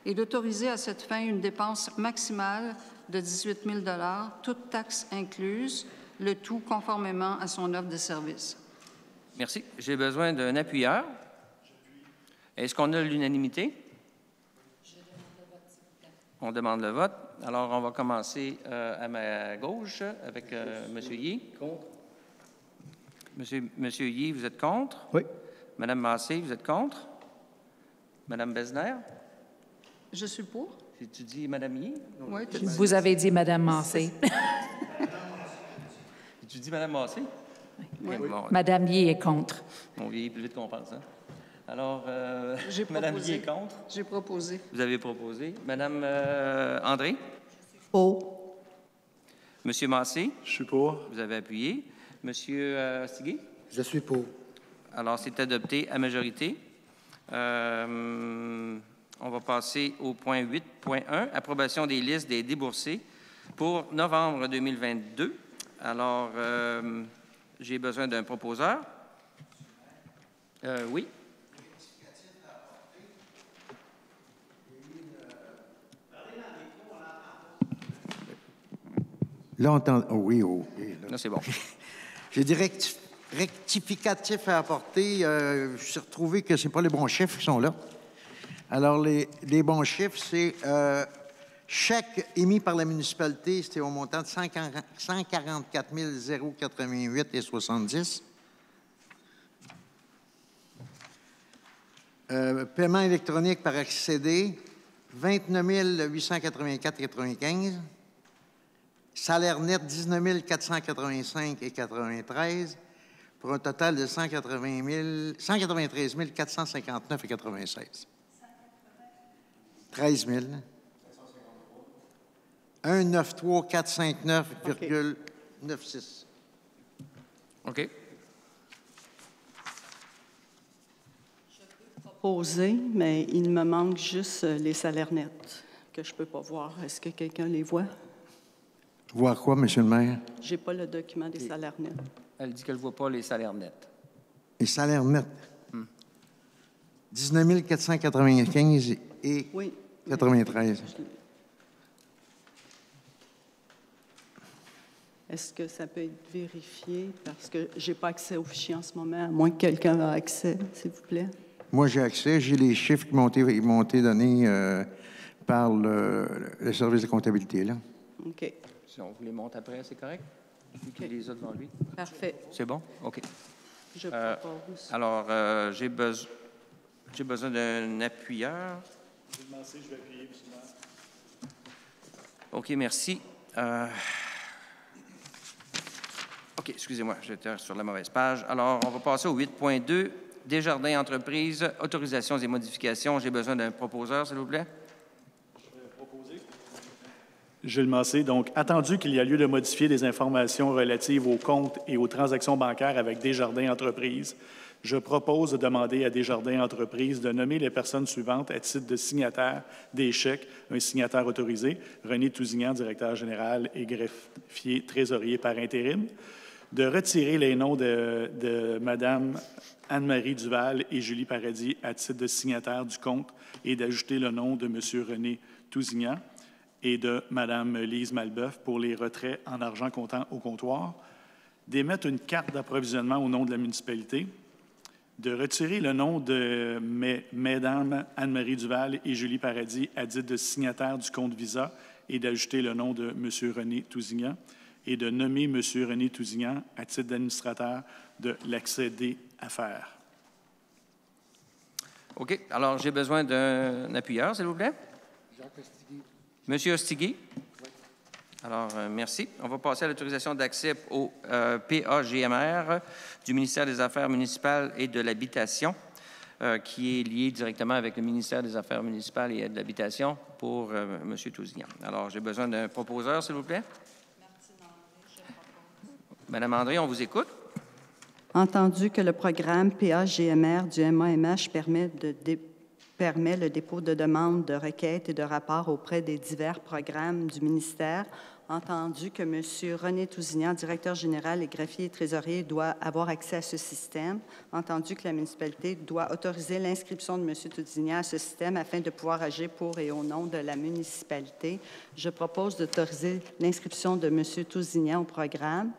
J: et d'autoriser à cette fin une dépense maximale de 18 000 $, toutes taxes incluses, le tout conformément à son offre de service.
A: Merci. J'ai besoin d'un appuyeur. Est-ce qu'on a l'unanimité? On demande le vote. Alors, on va commencer à ma gauche avec M. Yee. Contre. Monsieur Yee, vous êtes contre?
H: Oui.
A: Madame Massé, vous êtes contre? Madame Besner?
J: Je suis pour.
A: Tu dis Madame Yee?
J: Oui.
I: Vous avez dit Madame Massé.
A: Tu dis Madame Massé?
J: Oui.
A: Bon,
I: Madame Yee est contre.
A: on vieillit plus vite qu'on pense, hein? Alors,
J: J'ai
A: Madame
J: proposé.
A: Yee est contre?
J: J'ai proposé.
A: Vous avez proposé. Madame André?
I: Pour.
A: Monsieur Massé?
F: Je suis pour.
A: Vous avez appuyé. Monsieur Astigui?
H: Je suis pour.
A: Alors, c'est adopté à majorité. On va passer au point 8.1, approbation des listes des déboursés pour novembre 2022. Alors, j'ai besoin d'un proposeur. Oui.
H: Là, on entend... Oh, oui, oh, oui.
A: Là, c'est bon.
H: Je dirais que rectificatif à apporter. Je suis retrouvé que ce pas les bons chiffres qui sont là. Alors, les bons chiffres, c'est chèque émis par la municipalité, c'était au montant de 144 088,70. Paiement électronique par accédé, 29 884,95. Salaire net, 19 485,93. Pour un total de 193 459,96. 13 000. 193 459,96.
A: OK.
G: Posé, mais il me manque juste les salaires nets que je ne peux pas voir. Est-ce que quelqu'un les voit?
H: Voir quoi, M. le maire?
G: Je n'ai pas le document des salaires nets.
A: Elle dit qu'elle ne voit pas les salaires nets.
H: Les salaires nets? 19 495 et
G: Oui.
H: 93.
G: Est-ce que ça peut être vérifié? Parce que je n'ai pas accès au fichier en ce moment, à moins que quelqu'un ait accès, s'il vous plaît.
H: Moi, j'ai accès. J'ai les chiffres qui m'ont été donnés par le service de comptabilité. Là.
G: OK.
A: Si on vous les monte après, c'est correct? Lui qui les a devant lui.
G: Parfait.
A: C'est bon? OK.
G: Je propose.
A: Alors, j'ai besoin d'un appuyeur.
F: Je vais commencer, je vais appuyer.
A: OK, merci. OK, excusez-moi, j'étais sur la mauvaise page. Alors, on va passer au 8.2, Desjardins Entreprises, autorisations et modifications. J'ai besoin d'un proposeur, s'il vous plaît.
F: Gilles Massé, donc, attendu qu'il y a lieu de modifier des informations relatives aux comptes et aux transactions bancaires avec Desjardins Entreprises, je propose de demander à Desjardins Entreprises de nommer les personnes suivantes à titre de signataire des chèques, un signataire autorisé, René Tousignan, directeur général et greffier trésorier par intérim, de retirer les noms de Mme Anne-Marie Duval et Julie Paradis à titre de signataires du compte et d'ajouter le nom de M. René Tousignan et de Mme Lise Malbeuf pour les retraits en argent comptant au comptoir, d'émettre une carte d'approvisionnement au nom de la municipalité, de retirer le nom de Mesdames Anne-Marie Duval et Julie Paradis à titre de signataires du compte Visa et d'ajouter le nom de M. René Tousignan et de nommer M. René Tousignan à titre d'administrateur de l'accès des affaires.
A: OK. Alors, j'ai besoin d'un appuyeur, s'il vous plaît. Monsieur Ostigui? Oui. Alors, merci. On va passer à l'autorisation d'accès au PAGMR du ministère des Affaires municipales et de l'Habitation, qui est lié directement avec le ministère des Affaires municipales et de l'Habitation pour M. Tousignan. Alors, j'ai besoin d'un proposeur, s'il vous plaît. Madame André, on vous écoute.
G: Entendu que le programme PAGMR du MAMH permet le dépôt de demandes, de requêtes et de rapports auprès des divers programmes du ministère, entendu que M. René Tousignan, directeur général et greffier et trésorier, doit avoir accès à ce système, entendu que la municipalité doit autoriser l'inscription de M. Tousignan à ce système afin de pouvoir agir pour et au nom de la municipalité, je propose d'autoriser l'inscription de M. Tousignan au programme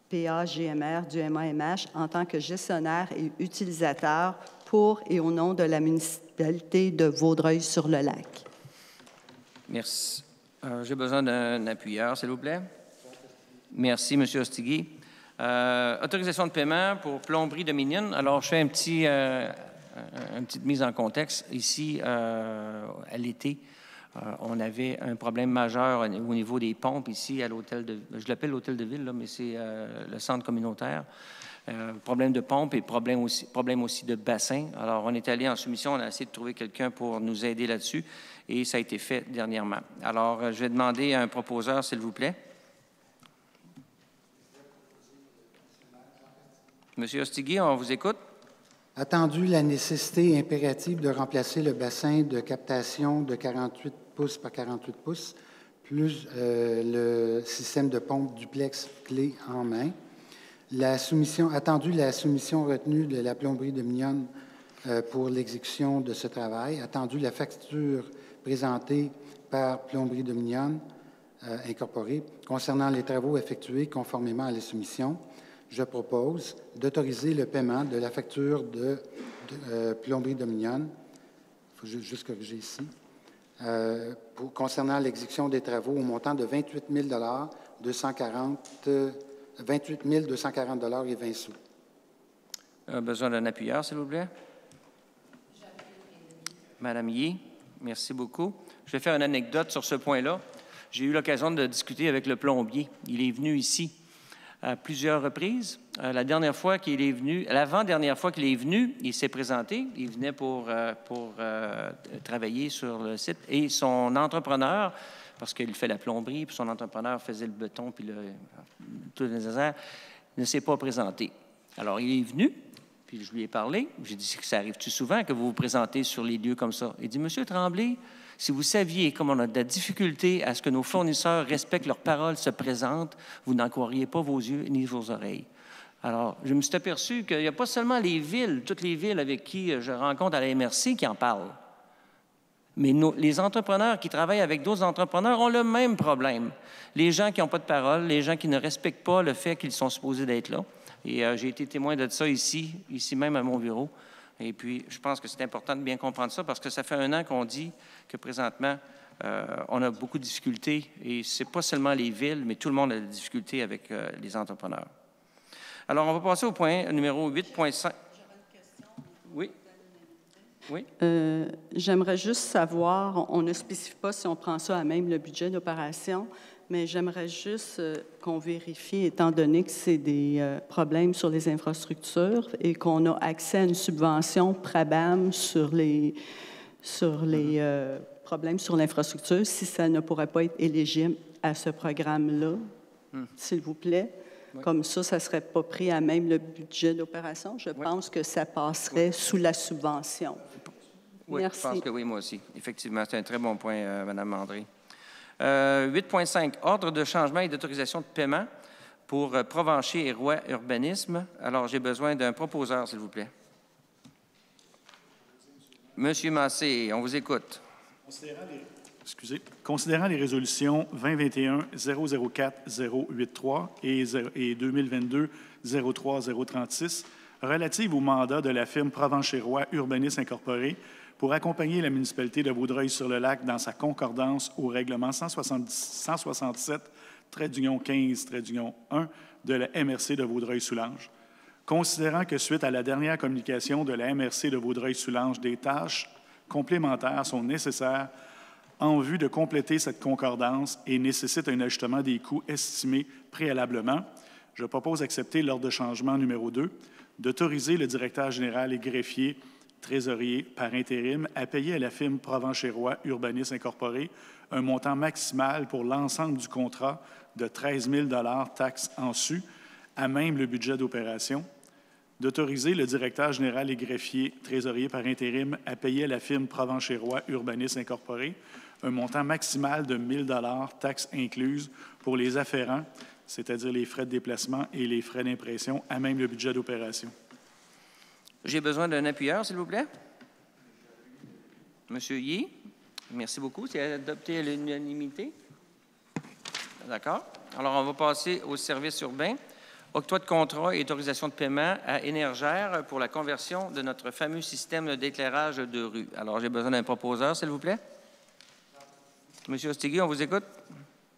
G: PAGMR du MAMH en tant que gestionnaire et utilisateur pour et au nom de la municipalité de Vaudreuil-sur-le-Lac.
A: Merci. J'ai besoin d'un appuyeur, s'il vous plaît. Merci, M. Ostigui. Autorisation de paiement pour Plomberie Dominion. Alors, je fais une petite mise en contexte. Ici, à l'été, on avait un problème majeur au niveau des pompes ici à l'hôtel de... Je l'appelle l'hôtel de ville, là, mais c'est le centre communautaire. Problème de pompe et problème aussi de bassin. Alors, on est allé en soumission, on a essayé de trouver quelqu'un pour nous aider là-dessus et ça a été fait dernièrement. Alors, je vais demander à un proposeur, s'il vous plaît. Monsieur Ostigui, on vous écoute.
K: Attendu la nécessité impérative de remplacer le bassin de captation de 48 pouces par 48 pouces, plus le système de pompe duplex clé en main. Attendu la soumission retenue de la plomberie de Mignonne pour l'exécution de ce travail. Attendu la facture présentée par Plomberie de Mignonne Incorporée concernant les travaux effectués conformément à la soumission. je propose d'autoriser le paiement de la facture de Plomberie Dominion. Il faut juste corriger ici. Concernant l'exécution des travaux au montant de 28 240 $ et 20 sous.
A: Besoin d'un appuyeur, s'il vous plaît. Madame Yee, merci beaucoup. Je vais faire une anecdote sur ce point-là. J'ai eu l'occasion de discuter avec le plombier. Il est venu ici à plusieurs reprises. La dernière fois qu'il est venu, l'avant-dernière fois qu'il est venu, il s'est présenté. Il venait pour travailler sur le site. Et son entrepreneur, parce qu'il fait la plomberie, puis son entrepreneur faisait le béton, puis tout le nécessaire, ne s'est pas présenté. Alors, il est venu, puis je lui ai parlé. J'ai dit, ça arrive-tu souvent que vous vous présentez sur les lieux comme ça? Il dit, Monsieur Tremblay, si vous saviez comme on a de la difficulté à ce que nos fournisseurs respectent leurs paroles, se présentent, vous n'en croiriez pas vos yeux ni vos oreilles. Alors, je me suis aperçu qu'il n'y a pas seulement les villes, toutes les villes avec qui je rencontre à la MRC qui en parlent, mais les entrepreneurs qui travaillent avec d'autres entrepreneurs ont le même problème. Les gens qui n'ont pas de parole, les gens qui ne respectent pas le fait qu'ils sont supposés d'être là. Et j'ai été témoin de ça ici même à mon bureau. Et puis, je pense que c'est important de bien comprendre ça parce que ça fait 1 an qu'on dit que présentement, on a beaucoup de difficultés. Et ce n'est pas seulement les villes, mais tout le monde a des difficultés avec les entrepreneurs. Alors, on va passer au point numéro 8.5. Oui. Oui.
G: J'aimerais juste savoir, on ne spécifie pas si on prend ça à même le budget d'opération, mais j'aimerais juste qu'on vérifie, étant donné que c'est des problèmes sur les infrastructures et qu'on a accès à une subvention PRABAM sur les problèmes sur l'infrastructure, si ça ne pourrait pas être éligible à ce programme-là, s'il vous plaît. Oui. Comme ça ne serait pas pris à même le budget d'opération. Je pense que ça passerait sous la subvention.
A: Oui,
G: merci.
A: Je pense que oui, moi aussi. Effectivement, c'est un très bon point, Mme André. 8.5, ordre de changement et d'autorisation de paiement pour Provencher et Roy Urbanisme. Alors, j'ai besoin d'un proposeur, s'il vous plaît. Monsieur Massé, on vous écoute.
F: Considérant les résolutions 2021-004-083 et 2022-03036 relatives au mandat de la firme Provencher et Roy Urbanisme Incorporé pour accompagner la municipalité de Vaudreuil-sur-le-Lac dans sa concordance au règlement 167-15-1 de la MRC de Vaudreuil-Soulanges. Considérant que suite à la dernière communication de la MRC de Vaudreuil-Soulanges, des tâches complémentaires sont nécessaires en vue de compléter cette concordance et nécessitent un ajustement des coûts estimés préalablement, je propose d'accepter l'ordre de changement numéro 2, d'autoriser le directeur général et greffier trésorier par intérim à payer à la firme Provencher et Roy Urbanisme Incorporé un montant maximal pour l'ensemble du contrat de 13 000 taxes en su, à même le budget d'opération, d'autoriser le directeur général et greffier trésorier par intérim à payer à la firme Provencher et Roy Urbanisme Incorporé un montant maximal de 1 000 taxes incluses pour les afférents, c'est-à-dire les frais de déplacement et les frais d'impression, à même le budget d'opération.
A: J'ai besoin d'un appuyeur, s'il vous plaît. Monsieur Yee, merci beaucoup. C'est adopté à l'unanimité. D'accord. Alors, on va passer au service urbain. Octroi de contrat et autorisation de paiement à Énergère pour la conversion de notre fameux système d'éclairage de rue. Alors, j'ai besoin d'un proposeur, s'il vous plaît. Monsieur Ostigui, on vous écoute.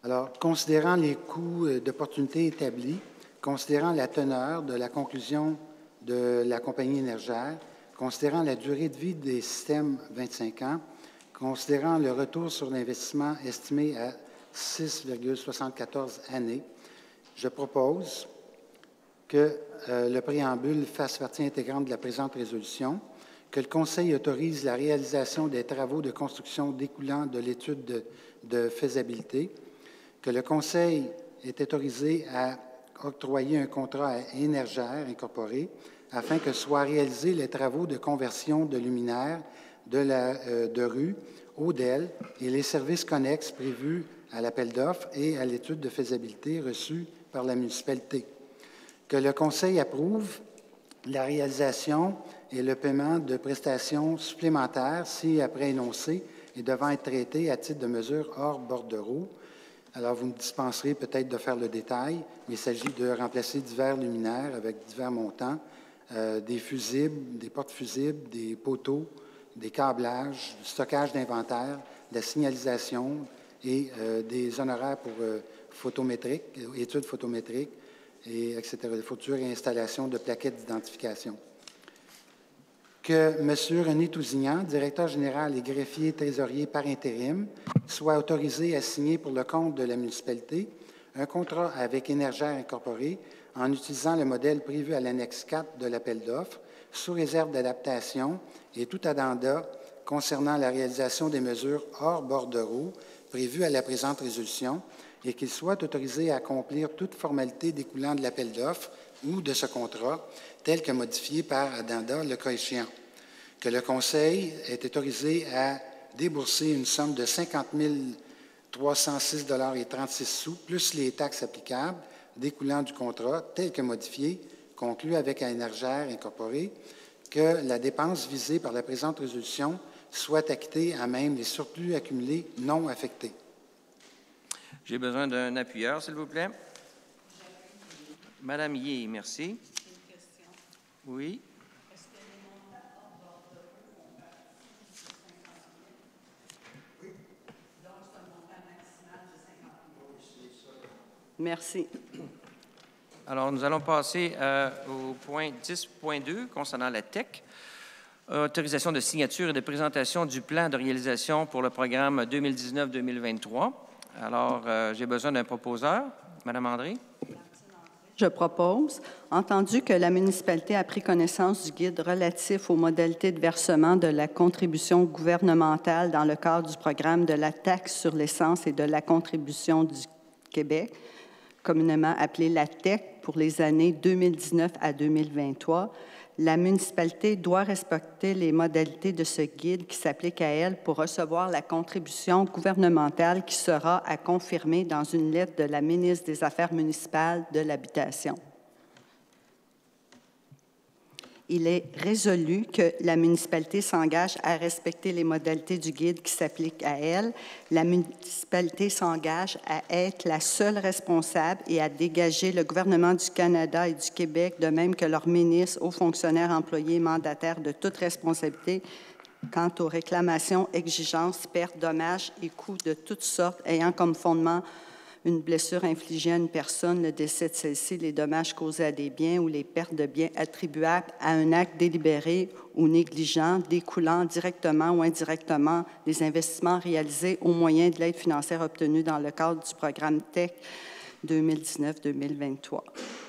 K: Alors, considérant les coûts d'opportunité établis, considérant la teneur de la conclusion de la compagnie Énergère, considérant la durée de vie des systèmes 25 ans, considérant le retour sur l'investissement estimé à 6,74 années, je propose que le préambule fasse partie intégrante de la présente résolution, que le Conseil autorise la réalisation des travaux de construction découlant de l'étude de faisabilité, que le Conseil est autorisé à octroyer un contrat à Énergère Incorporé afin que soient réalisés les travaux de conversion de luminaires de rue, ODEL et les services connexes prévus à l'appel d'offres et à l'étude de faisabilité reçue par la municipalité. Que le Conseil approuve la réalisation et le paiement de prestations supplémentaires si après énoncé et devant être traitées à titre de mesures hors bordereau, Alors, vous me dispenserez peut-être de faire le détail, mais il s'agit de remplacer divers luminaires avec divers montants, des fusibles, des portes fusibles, des poteaux, des câblages, du stockage d'inventaire, de la signalisation et des honoraires pour photométriques, études photométriques, et etc., des fournitures et installations de plaquettes d'identification. Que M. René Tousignan, directeur général et greffier trésorier par intérim, soit autorisé à signer pour le compte de la municipalité un contrat avec Énergère Incorporée en utilisant le modèle prévu à l'annexe 4 de l'appel d'offres, sous réserve d'adaptation et tout addenda concernant la réalisation des mesures hors bordereau prévues à la présente résolution, et qu'il soit autorisé à accomplir toute formalité découlant de l'appel d'offres ou de ce contrat, tel que modifié par addenda le cas échéant. Que le Conseil est autorisé à débourser une somme de 50 306,36 $ plus les taxes applicables découlant du contrat, tel que modifié, conclu avec Énergère Incorporée, que la dépense visée par la présente résolution soit acquittée à même les surplus accumulés non affectés.
A: J'ai besoin d'un appuyeur, s'il vous plaît. Madame Yé, merci. Oui.
G: Merci.
A: Alors, nous allons passer au point 10.2 concernant la TEC. Autorisation de signature et de présentation du plan de réalisation pour le programme 2019-2023. Alors, j'ai besoin d'un proposeur. Madame André.
G: Je propose, entendu que la municipalité a pris connaissance du guide relatif aux modalités de versement de la contribution gouvernementale dans le cadre du programme de la taxe sur l'essence et de la contribution du Québec, communément appelée la TEC pour les années 2019 à 2023, la municipalité doit respecter les modalités de ce guide qui s'applique à elle pour recevoir la contribution gouvernementale qui sera à confirmer dans une lettre de la ministre des Affaires municipales de l'Habitation. Il est résolu que la municipalité s'engage à respecter les modalités du guide qui s'appliquent à elle. La municipalité s'engage à être la seule responsable et à dégager le gouvernement du Canada et du Québec, de même que leurs ministres, hauts fonctionnaires, employés, mandataires, de toute responsabilité quant aux réclamations, exigences, pertes, dommages et coûts de toutes sortes ayant comme fondement une blessure infligée à une personne, le décès de celle-ci, les dommages causés à des biens ou les pertes de biens attribuables à un acte délibéré ou négligent découlant directement ou indirectement des investissements réalisés au moyen de l'aide financière obtenue dans le cadre du programme TEC 2019-2023.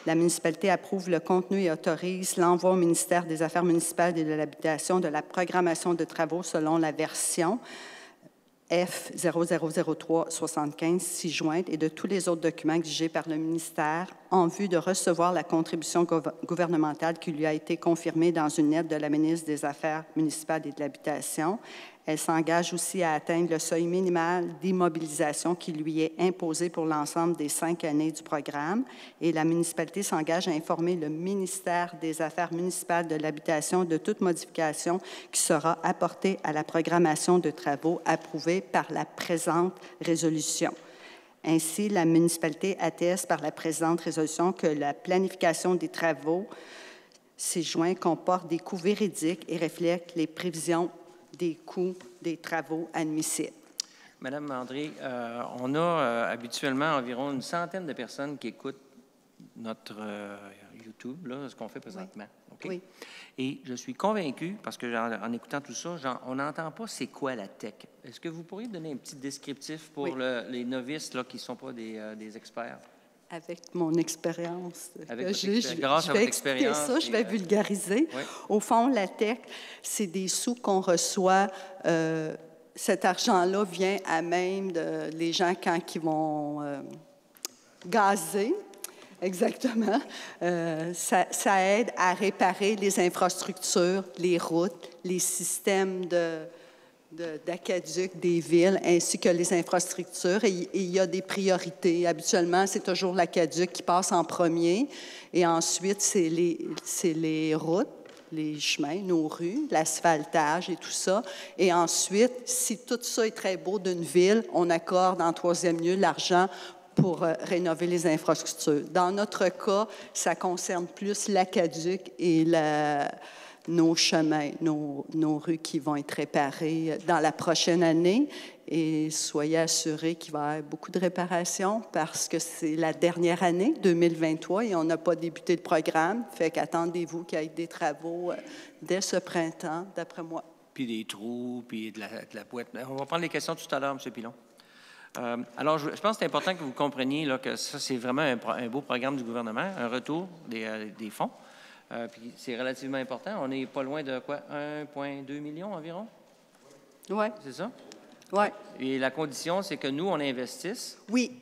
G: La municipalité approuve le contenu et autorise l'envoi au ministère des Affaires municipales et de l'Habitation de la programmation de travaux selon la version F000375 ci-jointe et de tous les autres documents exigés par le ministère en vue de recevoir la contribution gouvernementale qui lui a été confirmée dans une lettre de la ministre des Affaires municipales et de l'Habitation. Elle s'engage aussi à atteindre le seuil minimal d'immobilisation qui lui est imposé pour l'ensemble des 5 années du programme. Et la municipalité s'engage à informer le ministère des Affaires municipales de l'Habitation de toute modification qui sera apportée à la programmation de travaux approuvée par la présente résolution. Ainsi, la municipalité atteste par la présente résolution que la planification des travaux ci-joint comporte des coûts véridiques et reflète les prévisions des coûts des travaux admissibles.
A: Madame André, on a habituellement environ une centaine de personnes qui écoutent notre YouTube, là, ce qu'on fait présentement.
G: Oui.
A: Okay?
G: Oui.
A: Et je suis convaincu, parce que en écoutant tout ça, on n'entend pas c'est quoi la tech. Est-ce que vous pourriez donner un petit descriptif pour les novices là, qui ne sont pas des experts?
G: Avec mon expérience.
A: Grâce à votre expérience.
G: Ça, je vais vulgariser.
A: Oui.
G: Au fond, la tech, c'est des sous qu'on reçoit. Cet argent-là vient à même les gens quand ils vont gazer. Exactement. Ça aide à réparer les infrastructures, les routes, les systèmes d'aqueduc des villes, ainsi que les infrastructures. Et il y a des priorités. Habituellement, c'est toujours l'aqueduc qui passe en premier. Et ensuite, c'est les routes. les chemins, nos rues, l'asphaltage et tout ça. Et ensuite, si tout ça est très beau d'une ville, on accorde en troisième lieu l'argent pour rénover les infrastructures. Dans notre cas, ça concerne plus l'Aqueduc et nos chemins, nos rues qui vont être réparées dans la prochaine année. Et soyez assurés qu'il va y avoir beaucoup de réparations parce que c'est la dernière année, 2023, et on n'a pas débuté le programme. Fait qu'attendez-vous qu'il y ait des travaux dès ce printemps, d'après moi.
A: Puis des trous, puis de la boîte. On va prendre les questions tout à l'heure, M. Pilon. Alors, je pense que c'est important que vous compreniez là, que ça, c'est vraiment un beau programme du gouvernement, un retour des fonds. Puis c'est relativement important. On n'est pas loin de quoi? 1,2 million environ?
G: Oui.
A: C'est ça?
G: Oui.
A: Et la condition, c'est que nous, on investisse.
G: Oui.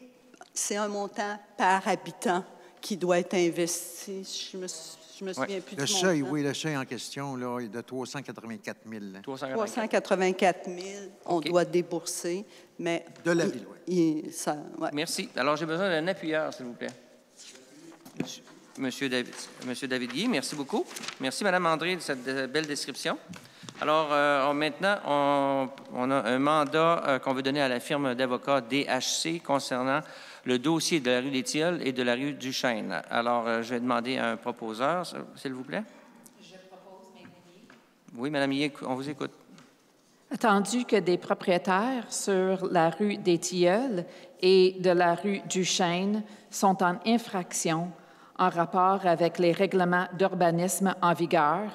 G: C'est un montant par habitant qui doit être investi. Je me souviens plus du montant.
H: Le seuil, oui, le seuil en question là, est de 384 000.
G: 384 000, on doit débourser, mais...
H: De la ville, oui.
A: Merci. Alors, j'ai besoin d'un appuyeur, s'il vous plaît. Monsieur David Guy, merci beaucoup. Merci, Mme André, de cette belle description. Alors, maintenant, on a un mandat qu'on veut donner à la firme d'avocats DHC concernant le dossier de la rue des Tilleuls et de la rue du Chêne. Alors, je vais demander à un proposeur, s'il vous plaît.
I: Je propose Mme Yé.
A: Oui, Mme Yé, on vous écoute.
I: Attendu que des propriétaires sur la rue des Tilleuls et de la rue du Chêne sont en infraction en rapport avec les règlements d'urbanisme en vigueur,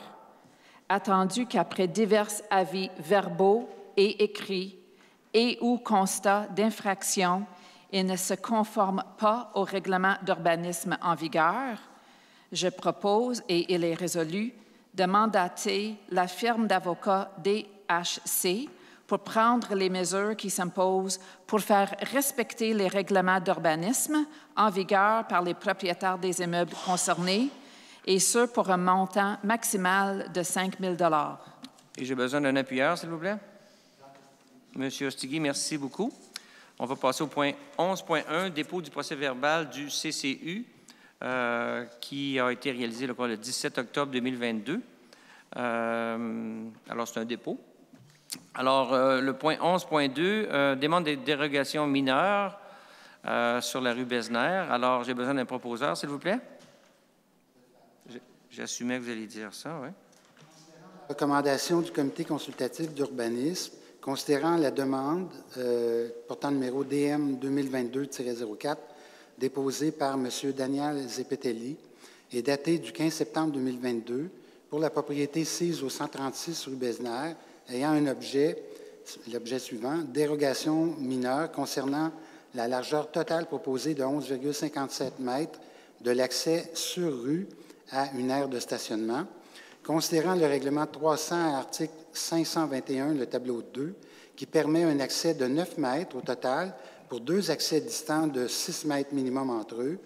I: attendu qu'après divers avis verbaux et écrits et ou constats d'infraction, ils ne se conforment pas au règlement d'urbanisme en vigueur, je propose, et il est résolu, de mandater la firme d'avocats DHC pour prendre les mesures qui s'imposent pour faire respecter les règlements d'urbanisme en vigueur par les propriétaires des immeubles concernés, et ce, pour un montant maximal de 5 000 $.
A: Et j'ai besoin d'un appuyeur, s'il vous plaît. Monsieur Ostigui, merci beaucoup. On va passer au point 11.1, dépôt du procès-verbal du CCU, qui a été réalisé le 17 octobre 2022. Alors, c'est un dépôt. Alors, le point 11.2, demande des dérogations mineures sur la rue Besner. Alors, j'ai besoin d'un proposeur, s'il vous plaît. J'assumais que vous alliez dire ça, oui.
K: Recommandation du comité consultatif d'urbanisme, considérant la demande portant numéro DM 2022-04, déposée par M. Daniel Zepetelli et datée du 15 septembre 2022 pour la propriété sise au 136 rue Besner, ayant un objet, l'objet suivant, dérogation mineure concernant la largeur totale proposée de 11,57 mètres de l'accès sur rue à une aire de stationnement, considérant le règlement 300 article 521, le tableau 2, qui permet un accès de 9 mètres au total pour 2 accès distants de 6 mètres minimum entre eux,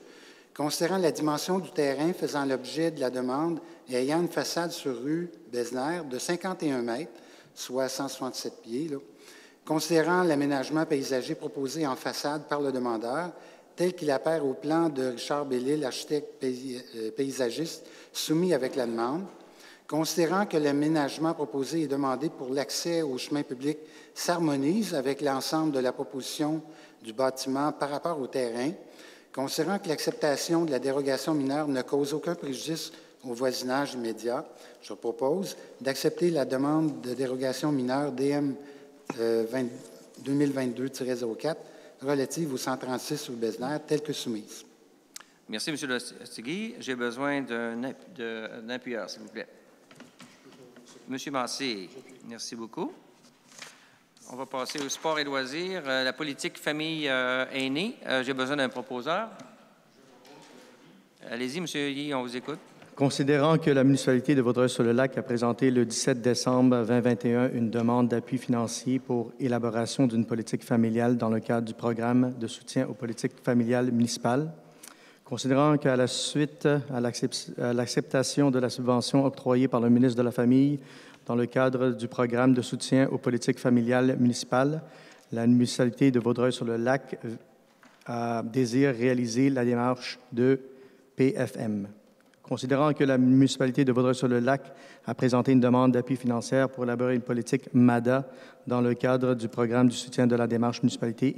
K: considérant la dimension du terrain faisant l'objet de la demande et ayant une façade sur rue Besner de 51 mètres, soit 167 pieds, considérant l'aménagement paysager proposé en façade par le demandeur, tel qu'il apparaît au plan de Richard Bellil, architecte paysagiste, soumis avec la demande, considérant que l'aménagement proposé et demandé pour l'accès au chemin public s'harmonise avec l'ensemble de la proposition du bâtiment par rapport au terrain, considérant que l'acceptation de la dérogation mineure ne cause aucun préjudice au voisinage immédiat, je propose d'accepter la demande de dérogation mineure DM 2022-04 relative au 136 rue Besner, telle que soumise.
A: Merci, M. Ostigui. J'ai besoin d'un appuyeur, s'il vous plaît. M. Massé, merci beaucoup. On va passer au sport et loisirs. La politique famille aînée. J'ai besoin d'un proposeur. Allez-y, M. Yee, on vous écoute.
L: Considérant que la municipalité de Vaudreuil-sur-le-Lac a présenté le 17 décembre 2021 une demande d'appui financier pour élaboration d'une politique familiale dans le cadre du programme de soutien aux politiques familiales municipales, considérant qu'à la suite à l'acceptation de la subvention octroyée par le ministre de la Famille dans le cadre du programme de soutien aux politiques familiales municipales, la municipalité de Vaudreuil-sur-le-Lac désire réaliser la démarche de PFM. Considérant que la municipalité de Vaudreuil-sur-le-Lac a présenté une demande d'appui financière pour élaborer une politique MADA dans le cadre du programme du soutien de la démarche municipalité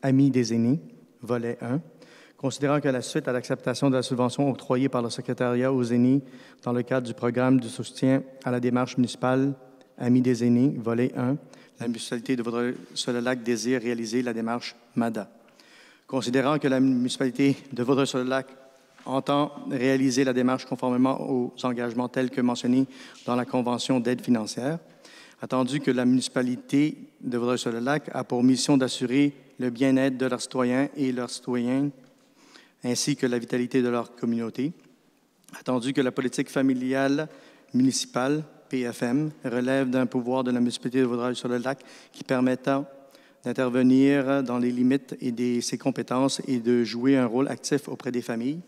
L: Amis des aînés, volet 1, considérant que la suite à l'acceptation de la subvention octroyée par le secrétariat aux aînés dans le cadre du programme de soutien à la démarche municipale Amis des aînés, volet 1, la municipalité de Vaudreuil-sur-le-Lac désire réaliser la démarche MADA. Considérant que la municipalité de Vaudreuil-sur-le-Lac entend réaliser la démarche conformément aux engagements tels que mentionnés dans la Convention d'aide financière, attendu que la municipalité de Vaudreuil-sur-le-Lac a pour mission d'assurer le bien-être de leurs citoyens et leurs citoyennes, ainsi que la vitalité de leur communauté, attendu que la politique familiale municipale, PFM, relève d'un pouvoir de la municipalité de Vaudreuil-sur-le-Lac qui permettant d'intervenir dans les limites et de ses compétences et de jouer un rôle actif auprès des familles,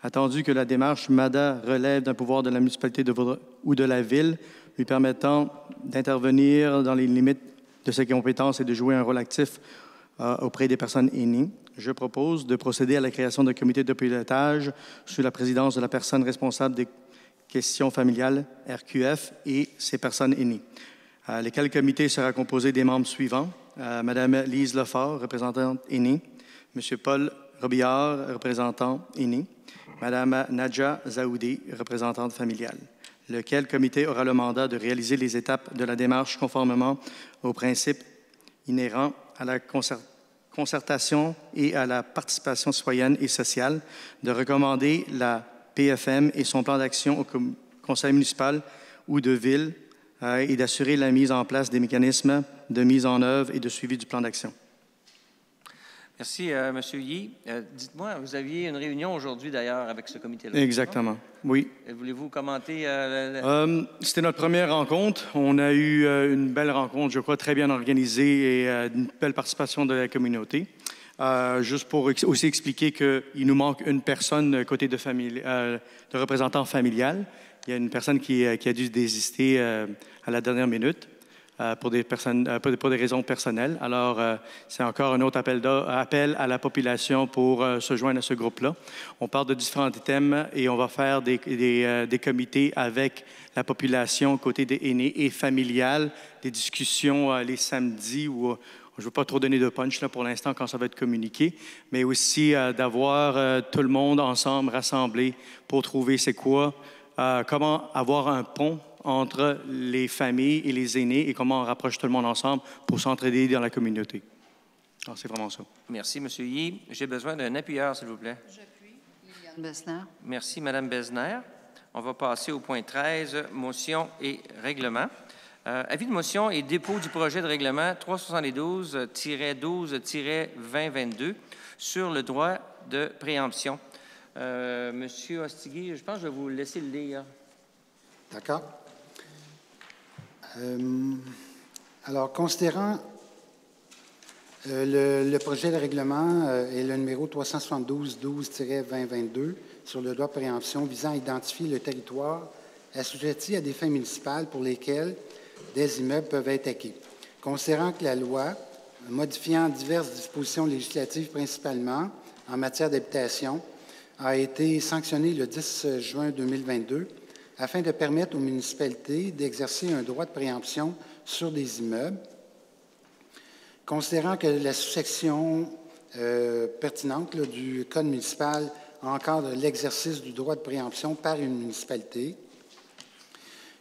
L: attendu que la démarche MADA relève d'un pouvoir de la municipalité de Vaudreuil ou de la ville lui permettant d'intervenir dans les limites de ses compétences et de jouer un rôle actif auprès des personnes aînées, je propose de procéder à la création d'un comité de pilotage sous la présidence de la personne responsable des questions familiales, RQF, et ses personnes aînées. Lequel comité sera composé des membres suivants. Mme Lise Lefort, représentante aînée. M. Paul Robillard, représentant aîné. Mme Nadja Zaoudé, représentante familiale. Lequel comité aura le mandat de réaliser les étapes de la démarche conformément aux principes inhérents à la concertation et à la participation citoyenne et sociale, de recommander la PFM et son plan d'action au conseil municipal ou de ville et d'assurer la mise en place des mécanismes de mise en œuvre et de suivi du plan d'action.
A: Merci, M. Yee. Dites-moi, vous aviez une réunion aujourd'hui, d'ailleurs, avec ce comité-là.
L: Exactement, oui.
A: Voulez-vous commenter?
L: C'était notre première rencontre. On a eu une belle rencontre, je crois, très bien organisée et une belle participation de la communauté. Juste pour aussi expliquer qu'il nous manque une personne côté de représentant familial. Il y a une personne qui a dû désister à la dernière minute pour des raisons personnelles. Alors, c'est encore un autre appel à la population pour se joindre à ce groupe-là. On parle de différents thèmes et on va faire des comités avec la population côté des aînés et familiales, des discussions les samedis où je ne veux pas trop donner de punch là, pour l'instant quand ça va être communiqué, mais aussi d'avoir tout le monde ensemble, rassemblé pour trouver c'est quoi, comment avoir un pont entre les familles et les aînés et comment on rapproche tout le monde ensemble pour s'entraider dans la communauté. Alors, c'est vraiment ça.
A: Merci, M. Yee. J'ai besoin d'un appuyeur, s'il vous plaît.
J: J'appuie. Liliane Besner.
A: Merci, Mme Besner. On va passer au point 13, motion et règlement. Avis de motion et dépôt du projet de règlement 372-12-2022 sur le droit de préemption. Monsieur Ostigui, je pense que je vais vous laisser le lire.
K: D'accord. Alors, considérant le projet de règlement et le numéro 372-12-2022 sur le droit de préemption visant à identifier le territoire assujetti à des fins municipales pour lesquelles des immeubles peuvent être acquis. Considérant que la loi, modifiant diverses dispositions législatives principalement en matière d'habitation, a été sanctionnée le 10 juin 2022 afin de permettre aux municipalités d'exercer un droit de préemption sur des immeubles. Considérant que la sous-section pertinente du Code municipal encadre l'exercice du droit de préemption par une municipalité,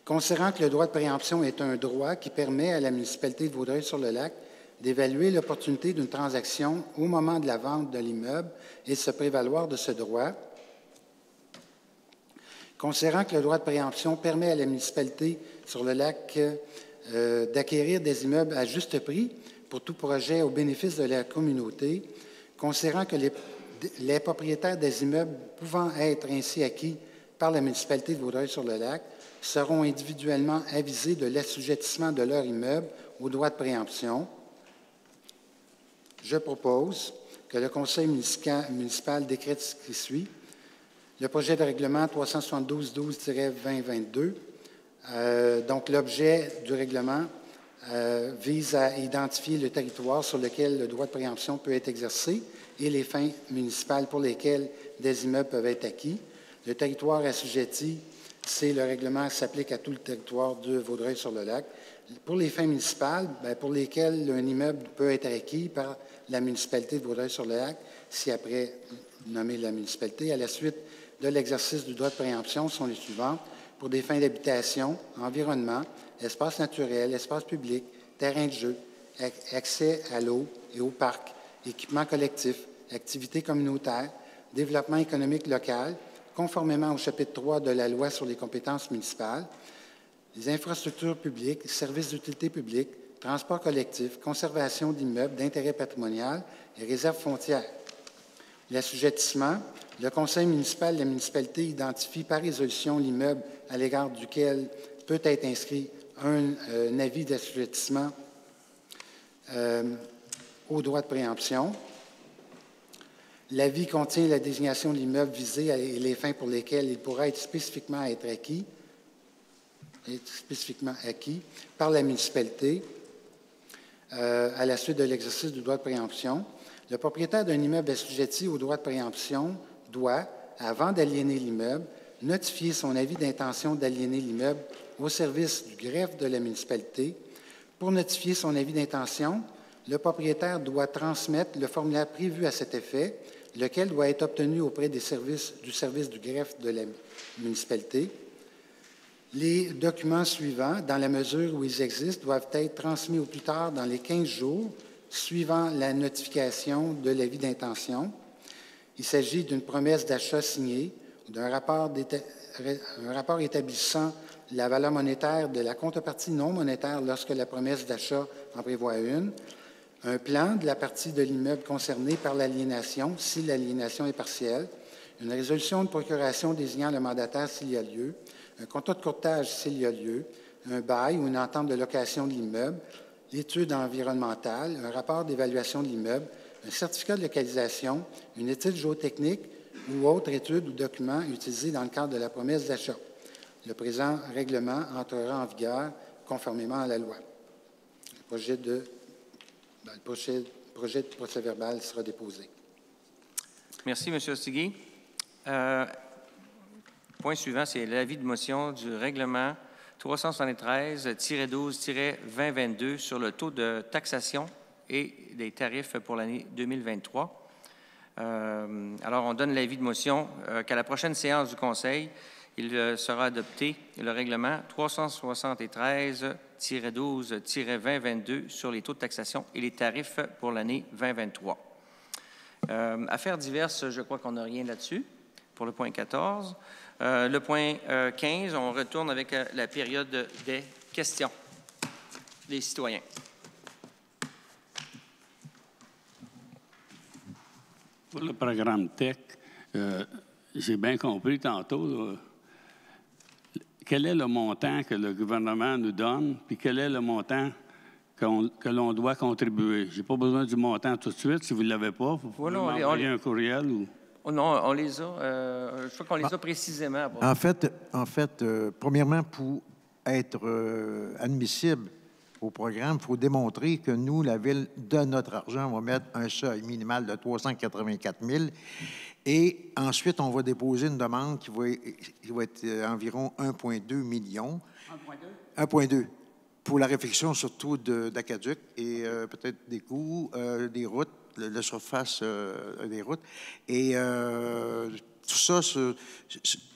K: considérant que le droit de préemption est un droit qui permet à la municipalité de Vaudreuil-sur-le-Lac d'évaluer l'opportunité d'une transaction au moment de la vente de l'immeuble et de se prévaloir de ce droit, considérant que le droit de préemption permet à la municipalité sur le lac d'acquérir des immeubles à juste prix pour tout projet au bénéfice de la communauté, considérant que les propriétaires des immeubles pouvant être ainsi acquis par la municipalité de Vaudreuil-sur-le-Lac seront individuellement avisés de l'assujettissement de leur immeuble au droit de préemption. Je propose que le conseil municipal décrète ce qui suit. Le projet de règlement 372-12-2022, donc l'objet du règlement vise à identifier le territoire sur lequel le droit de préemption peut être exercé et les fins municipales pour lesquelles des immeubles peuvent être acquis. Le territoire assujetti, c'est le règlement qui s'applique à tout le territoire de Vaudreuil-sur-le-Lac. Pour les fins municipales, pour lesquelles un immeuble peut être acquis par la municipalité de Vaudreuil-sur-le-Lac, si après nommer la municipalité, à la suite de l'exercice du droit de préemption, sont les suivantes. Pour des fins d'habitation, environnement, espace naturel, espace public, terrain de jeu, accès à l'eau et au parc, équipements collectifs, activités communautaires, développement économique local, conformément au chapitre 3 de la Loi sur les compétences municipales, les infrastructures publiques, services d'utilité publique, transport collectif, conservation d'immeubles d'intérêt patrimonial et réserves foncières. L'assujettissement, le conseil municipal de la municipalité identifie par résolution l'immeuble à l'égard duquel peut être inscrit un avis d'assujettissement au droit de préemption. L'avis contient la désignation de l'immeuble visé et les fins pour lesquelles il pourra être spécifiquement acquis par la municipalité à la suite de l'exercice du droit de préemption. Le propriétaire d'un immeuble assujetti au droit de préemption doit, avant d'aliéner l'immeuble, notifier son avis d'intention d'aliéner l'immeuble au service du greffe de la municipalité. Pour notifier son avis d'intention, le propriétaire doit transmettre le formulaire prévu à cet effet, lequel doit être obtenu auprès du service du greffe de la municipalité. Les documents suivants, dans la mesure où ils existent, doivent être transmis au plus tard dans les 15 jours suivant la notification de l'avis d'intention. Il s'agit d'une promesse d'achat signée, d'un rapport établissant la valeur monétaire de la contrepartie non monétaire lorsque la promesse d'achat en prévoit une, un plan de la partie de l'immeuble concernée par l'aliénation, si l'aliénation est partielle, une résolution de procuration désignant le mandataire s'il y a lieu, un contrat de courtage s'il y a lieu, un bail ou une entente de location de l'immeuble, l'étude environnementale, un rapport d'évaluation de l'immeuble, un certificat de localisation, une étude géotechnique ou autre étude ou document utilisé dans le cadre de la promesse d'achat. Le présent règlement entrera en vigueur conformément à la loi. Le projet de procès-verbal sera déposé.
A: Merci, M. Ostigui. Point suivant, c'est l'avis de motion du règlement 373-12-2022 sur le taux de taxation et des tarifs pour l'année 2023. Alors, on donne l'avis de motion qu'à la prochaine séance du Conseil, il sera adopté le règlement 373-12-2022 sur les taux de taxation et les tarifs pour l'année 2023. Affaires diverses, je crois qu'on n'a rien là-dessus pour le point 14. Le point 15, on retourne avec la période des questions des citoyens.
B: Pour le programme TEC, j'ai bien compris tantôt, quel est le montant que le gouvernement nous donne, puis quel est le montant que l'on doit contribuer. Je n'ai pas besoin du montant tout de suite. Si vous ne l'avez pas, vous pouvez m'envoyer un courriel. Ou...
A: Oh non, on les a. Je crois qu'on les a précisément.
H: En fait, premièrement, pour être admissible au programme, il faut démontrer que nous, la Ville, de notre argent, on va mettre un seuil minimal de 384 000. Et ensuite, on va déposer une demande qui va être environ 1,2 million. 1,2 pour la réflexion surtout d'Aqueduc et peut-être des coûts, des routes, la surface des routes. Et tout ça,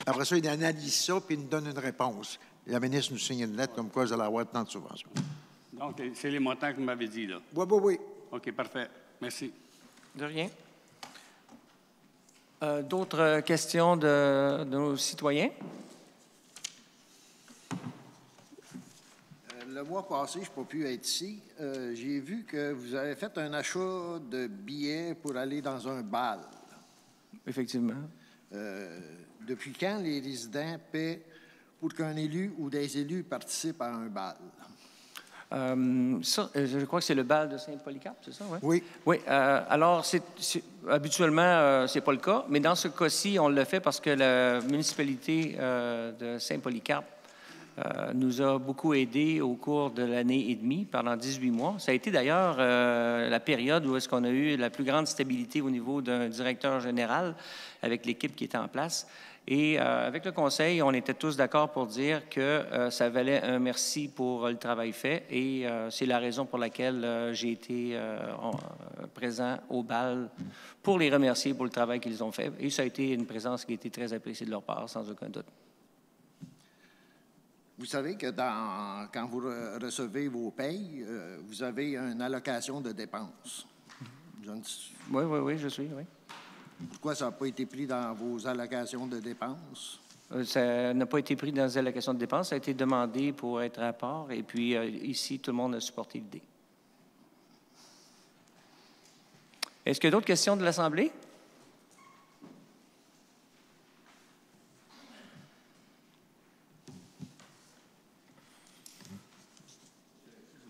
H: après ça, il analyse ça puis il nous donne une réponse. La ministre nous signe une lettre comme quoi vous allez avoir tant de subventions.
B: Donc, c'est les montants que vous m'avez dit, là?
H: Oui.
B: OK, parfait. Merci.
A: De rien. D'autres questions de nos citoyens?
C: Le mois passé, je n'ai pas pu être ici. J'ai vu que vous avez fait un achat de billets pour aller dans un bal.
A: Effectivement.
C: Depuis quand les résidents paient pour qu'un élu ou des élus participent à un bal?
A: Ça, je crois que c'est le bal de Saint-Polycarpe, c'est ça?
H: Oui.
A: Oui. Alors, habituellement, ce n'est pas le cas, mais dans ce cas-ci, on le fait parce que la municipalité de Saint-Polycarpe nous a beaucoup aidés au cours de l'année et demie, pendant 18 mois. Ça a été d'ailleurs la période où est-ce qu'on a eu la plus grande stabilité au niveau d'un directeur général avec l'équipe qui était en place. Et avec le Conseil, on était tous d'accord pour dire que ça valait un merci pour le travail fait. Et c'est la raison pour laquelle j'ai été présent au bal pour les remercier pour le travail qu'ils ont fait. Et ça a été une présence qui a été très appréciée de leur part, sans aucun doute.
C: Vous savez que quand vous recevez vos payes, vous avez une allocation de dépenses.
A: Oui, je suis, oui.
C: Pourquoi ça n'a pas été pris dans vos allocations de dépenses?
A: Ça n'a pas été pris dans les allocations de dépenses. Ça a été demandé pour être à part. Et puis, ici, tout le monde a supporté l'idée. Est-ce qu'il y a d'autres questions de l'Assemblée?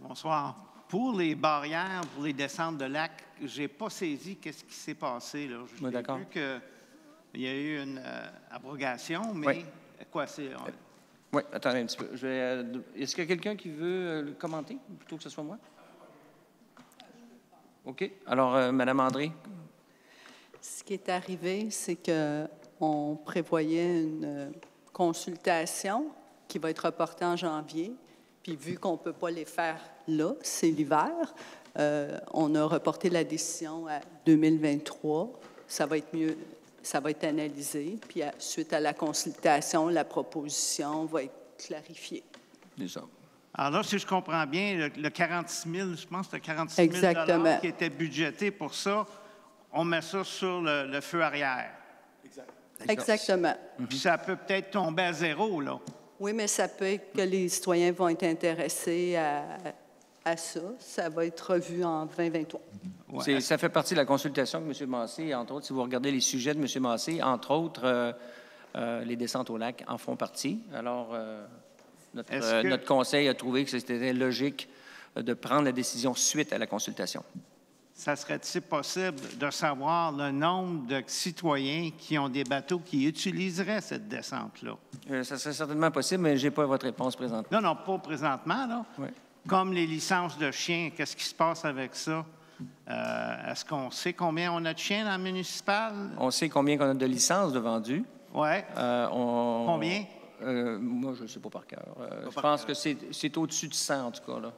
E: Bonsoir. Pour les barrières, pour les descentes de lac, je n'ai pas saisi qu'est-ce qui s'est passé. Là. J'ai vu qu'il y a eu une abrogation, mais
A: oui.
E: Quoi, c'est...
A: Oui, attendez un petit peu. Est-ce qu'il y a quelqu'un qui veut le commenter, plutôt que ce soit moi? OK. Alors, Mme André.
G: Ce qui est arrivé, c'est qu'on prévoyait une consultation qui va être reportée en janvier. Puis vu qu'on ne peut pas les faire là, c'est l'hiver, on a reporté la décision à 2023. Ça va être mieux, ça va être analysé. Puis suite à la consultation, la proposition va être clarifiée.
A: C'est ça.
E: Alors là, si je comprends bien, le 46 000, je pense que c'était 46 000
G: Exactement.
E: qui était budgété pour ça, on met ça sur le feu arrière.
G: Exactement.
E: Puis ça peut peut-être tomber à zéro, là.
G: Oui, mais ça peut être que les citoyens vont être intéressés à ça. Ça va être revu en 2023.
A: Ouais. Ça fait partie de la consultation que M. Massé, entre autres, si vous regardez les sujets de M. Massé, entre autres, les descentes au lac en font partie. Alors, notre conseil a trouvé que c'était logique de prendre la décision suite à la consultation.
E: Ça serait-il possible de savoir le nombre de citoyens qui ont des bateaux qui utiliseraient cette descente-là?
A: Ça serait certainement possible, mais je n'ai pas votre réponse présentement.
E: Non, pas présentement, là.
A: Oui.
E: Comme les licences de chiens, qu'est-ce qui se passe avec ça? Est-ce qu'on sait combien on a de chiens dans le municipal?
A: On sait combien on a de licences de vendus.
E: Oui. Combien?
A: Moi, je ne sais pas par cœur. Je pense que c'est au-dessus de 100, en tout cas, là.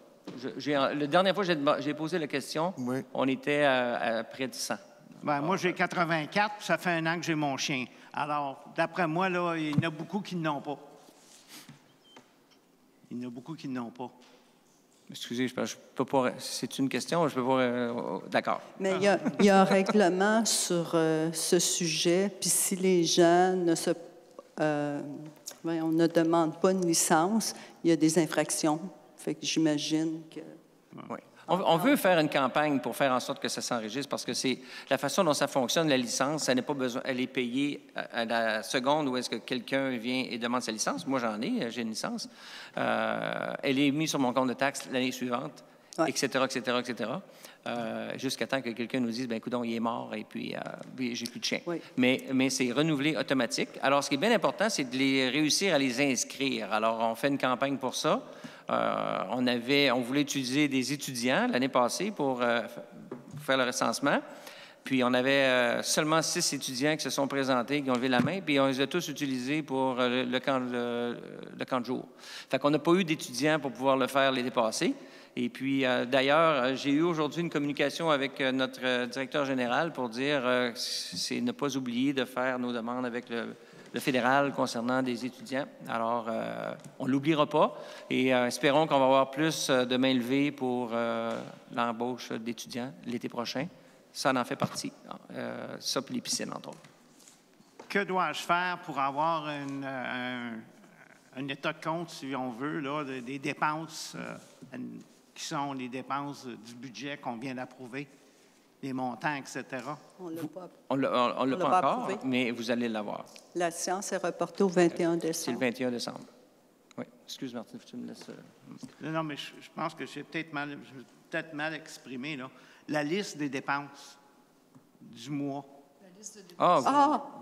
A: La dernière fois que j'ai posé la question, on était à près de 100.
E: Moi, j'ai 84, puis ça fait 1 an que j'ai mon chien. Alors, d'après moi, là, il y en a beaucoup qui n'en ont pas. Il y en a beaucoup qui n'en ont pas.
A: Excusez, je peux pas. C'est une question, je peux pas. D'accord.
G: Mais il y a un règlement sur ce sujet, puis si les gens ne demandent pas une licence, il y a des infractions. Fait que j'imagine que...
A: Oui. On veut faire une campagne pour faire en sorte que ça s'enregistre parce que c'est la façon dont ça fonctionne, la licence, ça n'est pas besoin, elle est payée à la seconde où est-ce que quelqu'un vient et demande sa licence. Moi, j'ai une licence. Elle est mise sur mon compte de taxes l'année suivante, etc., jusqu'à temps que quelqu'un nous dise, bien, écoute, il est mort et puis j'ai plus de chien.
G: Oui.
A: Mais c'est renouvelé automatique. Alors, ce qui est bien important, c'est de réussir à les inscrire. Alors, on fait une campagne pour ça. On voulait utiliser des étudiants l'année passée pour faire le recensement. Puis, on avait seulement 6 étudiants qui se sont présentés, qui ont levé la main, puis on les a tous utilisés pour le camp de jour. Fait qu'on n'a pas eu d'étudiants pour pouvoir le faire l'été passé. Et puis, d'ailleurs, j'ai eu aujourd'hui une communication avec notre directeur général pour dire c'est ne pas oublier de faire nos demandes avec le fédéral concernant des étudiants. Alors, on ne l'oubliera pas et espérons qu'on va avoir plus de mains levées pour l'embauche d'étudiants l'été prochain. Ça en fait partie. Ça, puis les piscines, entre autres.
E: Que dois-je faire pour avoir un état de compte, si on veut, là, des dépenses qui sont les dépenses du budget qu'on vient d'approuver, les montants, etc.?
A: On ne l'a pas encore, mais vous allez l'avoir.
G: La séance est reportée au 21 décembre.
A: C'est le 21 décembre. Oui. Excuse, Martine, tu me laisses...
E: Non, mais je pense que j'ai peut-être mal exprimé, là. La liste des dépenses du mois.
J: La liste de dépenses.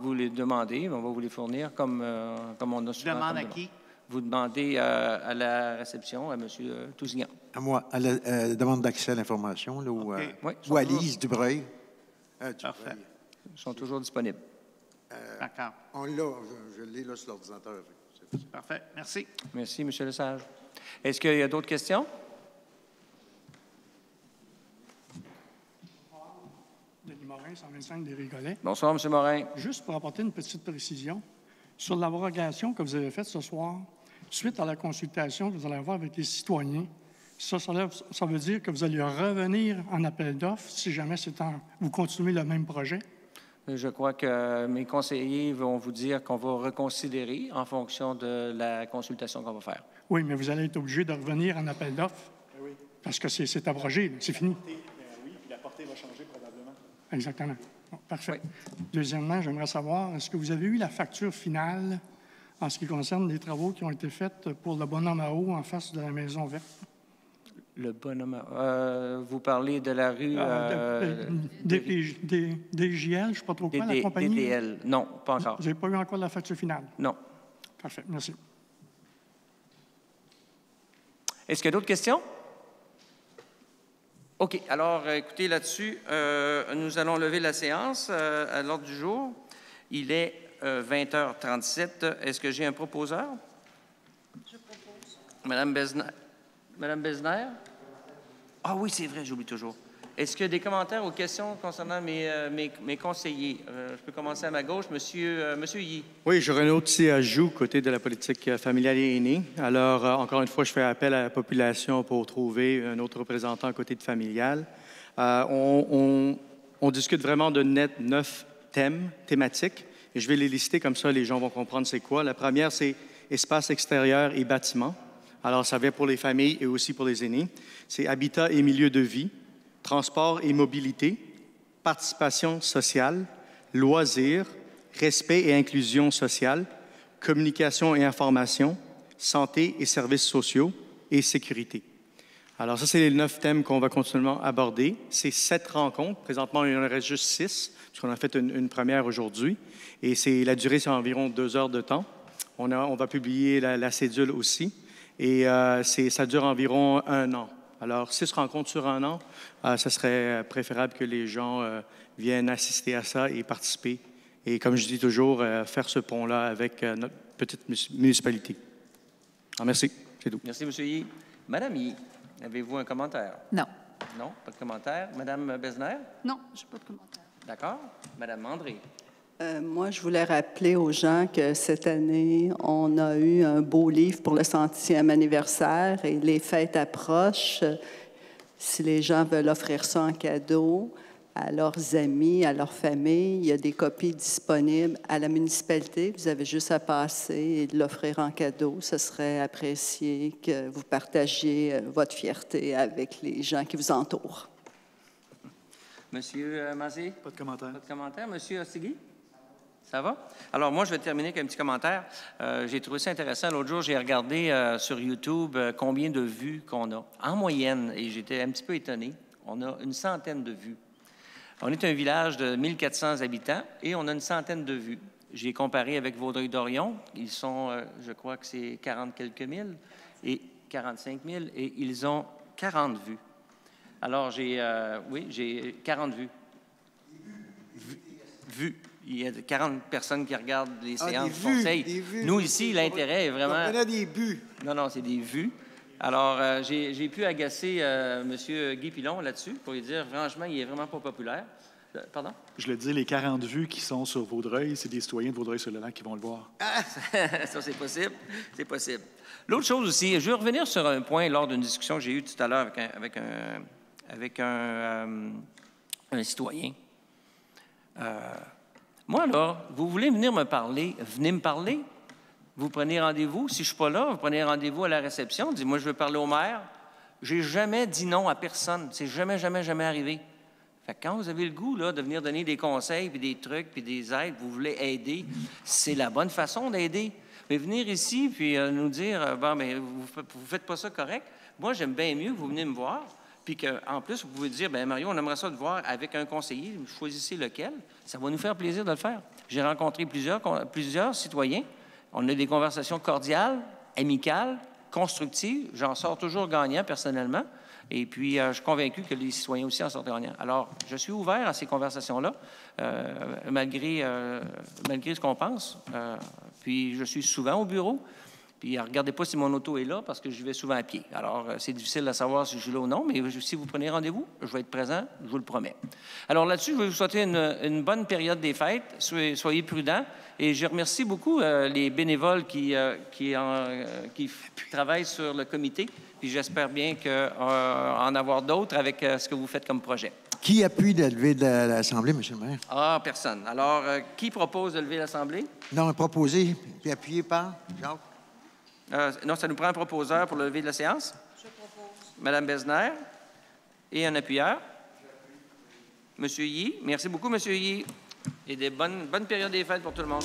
A: Vous les demandez, on va vous les fournir comme on a souvent.
E: Je demande à qui?
A: vous demandez à la réception, à M. Tousignan.
H: À moi, à la demande d'accès à l'information, là, ou,
A: Oui,
H: ou à Lise Dubreuil.
E: Parfait.
A: Ils sont toujours disponibles.
E: D'accord.
H: On l'a, je l'ai là sur l'ordinateur.
E: Parfait. Merci.
A: Merci, M. Lesage. Est-ce qu'il y a d'autres questions?
M: Denis Morin, 125 des Rigolets.
A: Bonsoir, M. Morin.
M: Juste pour apporter une petite précision, sur l'abrogation que vous avez faite ce soir, suite à la consultation que vous allez avoir avec les citoyens, ça veut dire que vous allez revenir en appel d'offres si jamais vous continuez le même projet?
A: Je crois que mes conseillers vont vous dire qu'on va reconsidérer en fonction de la consultation qu'on va faire.
M: Oui, mais vous allez être obligé de revenir en appel d'offres parce que c'est abrogé, c'est fini.
F: Oui, puis la portée va changer probablement.
M: Exactement. Bon, parfait.
A: Oui.
M: Deuxièmement, j'aimerais savoir, est-ce que vous avez eu la facture finale en ce qui concerne les travaux qui ont été faits pour le bonhomme à eau en face de la Maison verte?
A: Le bonhomme... vous parlez de la rue...
M: DGL, je ne sais pas trop quoi, la compagnie?
A: DDL. Non, pas encore.
M: Vous n'avez pas eu encore la facture finale?
A: Non.
M: Parfait, merci.
A: Est-ce qu'il y a d'autres questions? OK. Alors, écoutez, là-dessus, nous allons lever la séance à l'ordre du jour. Il est 20h37. Est-ce que j'ai un proposeur?
J: Je propose.
A: Madame Besner? Ah oui, c'est vrai, j'oublie toujours. Est-ce qu'il y a des commentaires ou questions concernant mes conseillers? Je peux commencer à ma gauche. Monsieur Yee.
L: Oui, j'aurais un autre petit ajout côté de la politique familiale et aînée. Alors, encore une fois, je fais appel à la population pour trouver un autre représentant à côté de familial. On discute vraiment de 9 thématiques, et je vais les lister comme ça, les gens vont comprendre c'est quoi. La première, c'est espace extérieur et bâtiment. Alors, ça vient pour les familles et aussi pour les aînés. C'est habitat et milieu de vie, transport et mobilité, participation sociale, loisirs, respect et inclusion sociale, communication et information, santé et services sociaux et sécurité. Alors, ça, c'est les 9 thèmes qu'on va continuellement aborder. C'est 7 rencontres. Présentement, il y en reste juste 6, puisqu'on a fait une première aujourd'hui. Et la durée, c'est environ 2 heures de temps. On va publier la cédule aussi. Et ça dure environ 1 an. Alors, 6 rencontres sur 1 an, ce serait préférable que les gens viennent assister à ça et participer. Et comme je dis toujours, faire ce pont-là avec notre petite municipalité. Alors, merci, c'est tout.
A: Merci, M. Yee. Madame Yee, avez-vous un commentaire?
I: Non.
A: Non, pas de commentaire. Madame Besner?
J: Non, je n'ai pas de commentaire.
A: D'accord. Madame André?
G: Moi, je voulais rappeler aux gens que cette année, on a eu un beau livre pour le 100e anniversaire et les fêtes approchent. Si les gens veulent offrir ça en cadeau à leurs amis, à leur famille, il y a des copies disponibles à la municipalité. Vous avez juste à passer et de l'offrir en cadeau. Ce serait apprécié que vous partagiez votre fierté avec les gens qui vous entourent.
A: Monsieur Mazé?
F: Pas de commentaire.
A: Pas de commentaire. Monsieur Ostigui? Ça va? Alors, moi, je vais terminer avec un petit commentaire. J'ai trouvé ça intéressant. L'autre jour, j'ai regardé sur YouTube combien de vues qu'on a. En moyenne, et j'étais un petit peu étonné, on a une centaine de vues. On est un village de 1400 habitants et on a une centaine de vues. J'ai comparé avec Vaudreuil-Dorion. Ils sont, je crois que c'est 40 quelques mille et 45 000 et ils ont 40 vues. Alors, j'ai 40 vues. Vues. Il y a 40 personnes qui regardent les séances du conseil. Nous, ici, l'intérêt est vraiment...
H: On a des buts.
A: Non, c'est des vues. Alors, j'ai pu agacer M. Guy Pilon là-dessus pour lui dire, franchement, il est vraiment pas populaire. Pardon?
F: Je le dis, les 40 vues qui sont sur Vaudreuil, c'est des citoyens de Vaudreuil-sur-le-Lac qui vont le voir.
A: Ça, c'est possible. C'est possible. L'autre chose aussi, je veux revenir sur un point lors d'une discussion que j'ai eue tout à l'heure avec un citoyen. Moi, là, vous voulez venir me parler, venez me parler. Vous prenez rendez-vous. Si je ne suis pas là, vous prenez rendez-vous à la réception. Dites-moi, je veux parler au maire. J'ai jamais dit non à personne. C'est jamais arrivé. Fait que quand vous avez le goût là, de venir donner des conseils, puis des trucs, puis des aides, vous voulez aider, c'est la bonne façon d'aider. Mais venir ici, puis nous dire, bon, mais vous ne faites pas ça correct. Moi, j'aime bien mieux que vous venez me voir. Puis qu'en plus, vous pouvez dire, bien, Mario, on aimerait ça te voir avec un conseiller, choisissez lequel. Ça va nous faire plaisir de le faire. J'ai rencontré plusieurs citoyens. On a des conversations cordiales, amicale, constructive. J'en sors toujours gagnant, personnellement. Et puis, je suis convaincu que les citoyens aussi en sortent gagnants. Alors, je suis ouvert à ces conversations-là, malgré ce qu'on pense. Puis, je suis souvent au bureau. Puis, regardez pas si mon auto est là, parce que je vais souvent à pied. Alors, c'est difficile de savoir si je suis là ou non, mais si vous prenez rendez-vous, je vais être présent, je vous le promets. Alors là-dessus, je vais vous souhaiter une bonne période des fêtes. Soyez prudents. Et je remercie beaucoup les bénévoles qui travaillent sur le comité. Puis j'espère bien en avoir d'autres avec ce que vous faites comme projet.
H: Qui appuie de lever de l'Assemblée, M. le maire?
A: Ah, personne. Alors, qui propose de lever l'Assemblée?
H: Non, proposé puis appuyé par Jacques.
A: Non, ça nous prend un proposeur pour le lever de la séance. Je propose. Mme Besner. Et un appuyeur. M. Yee. Merci beaucoup, M. Yee. Et des bonnes périodes des fêtes pour tout le monde.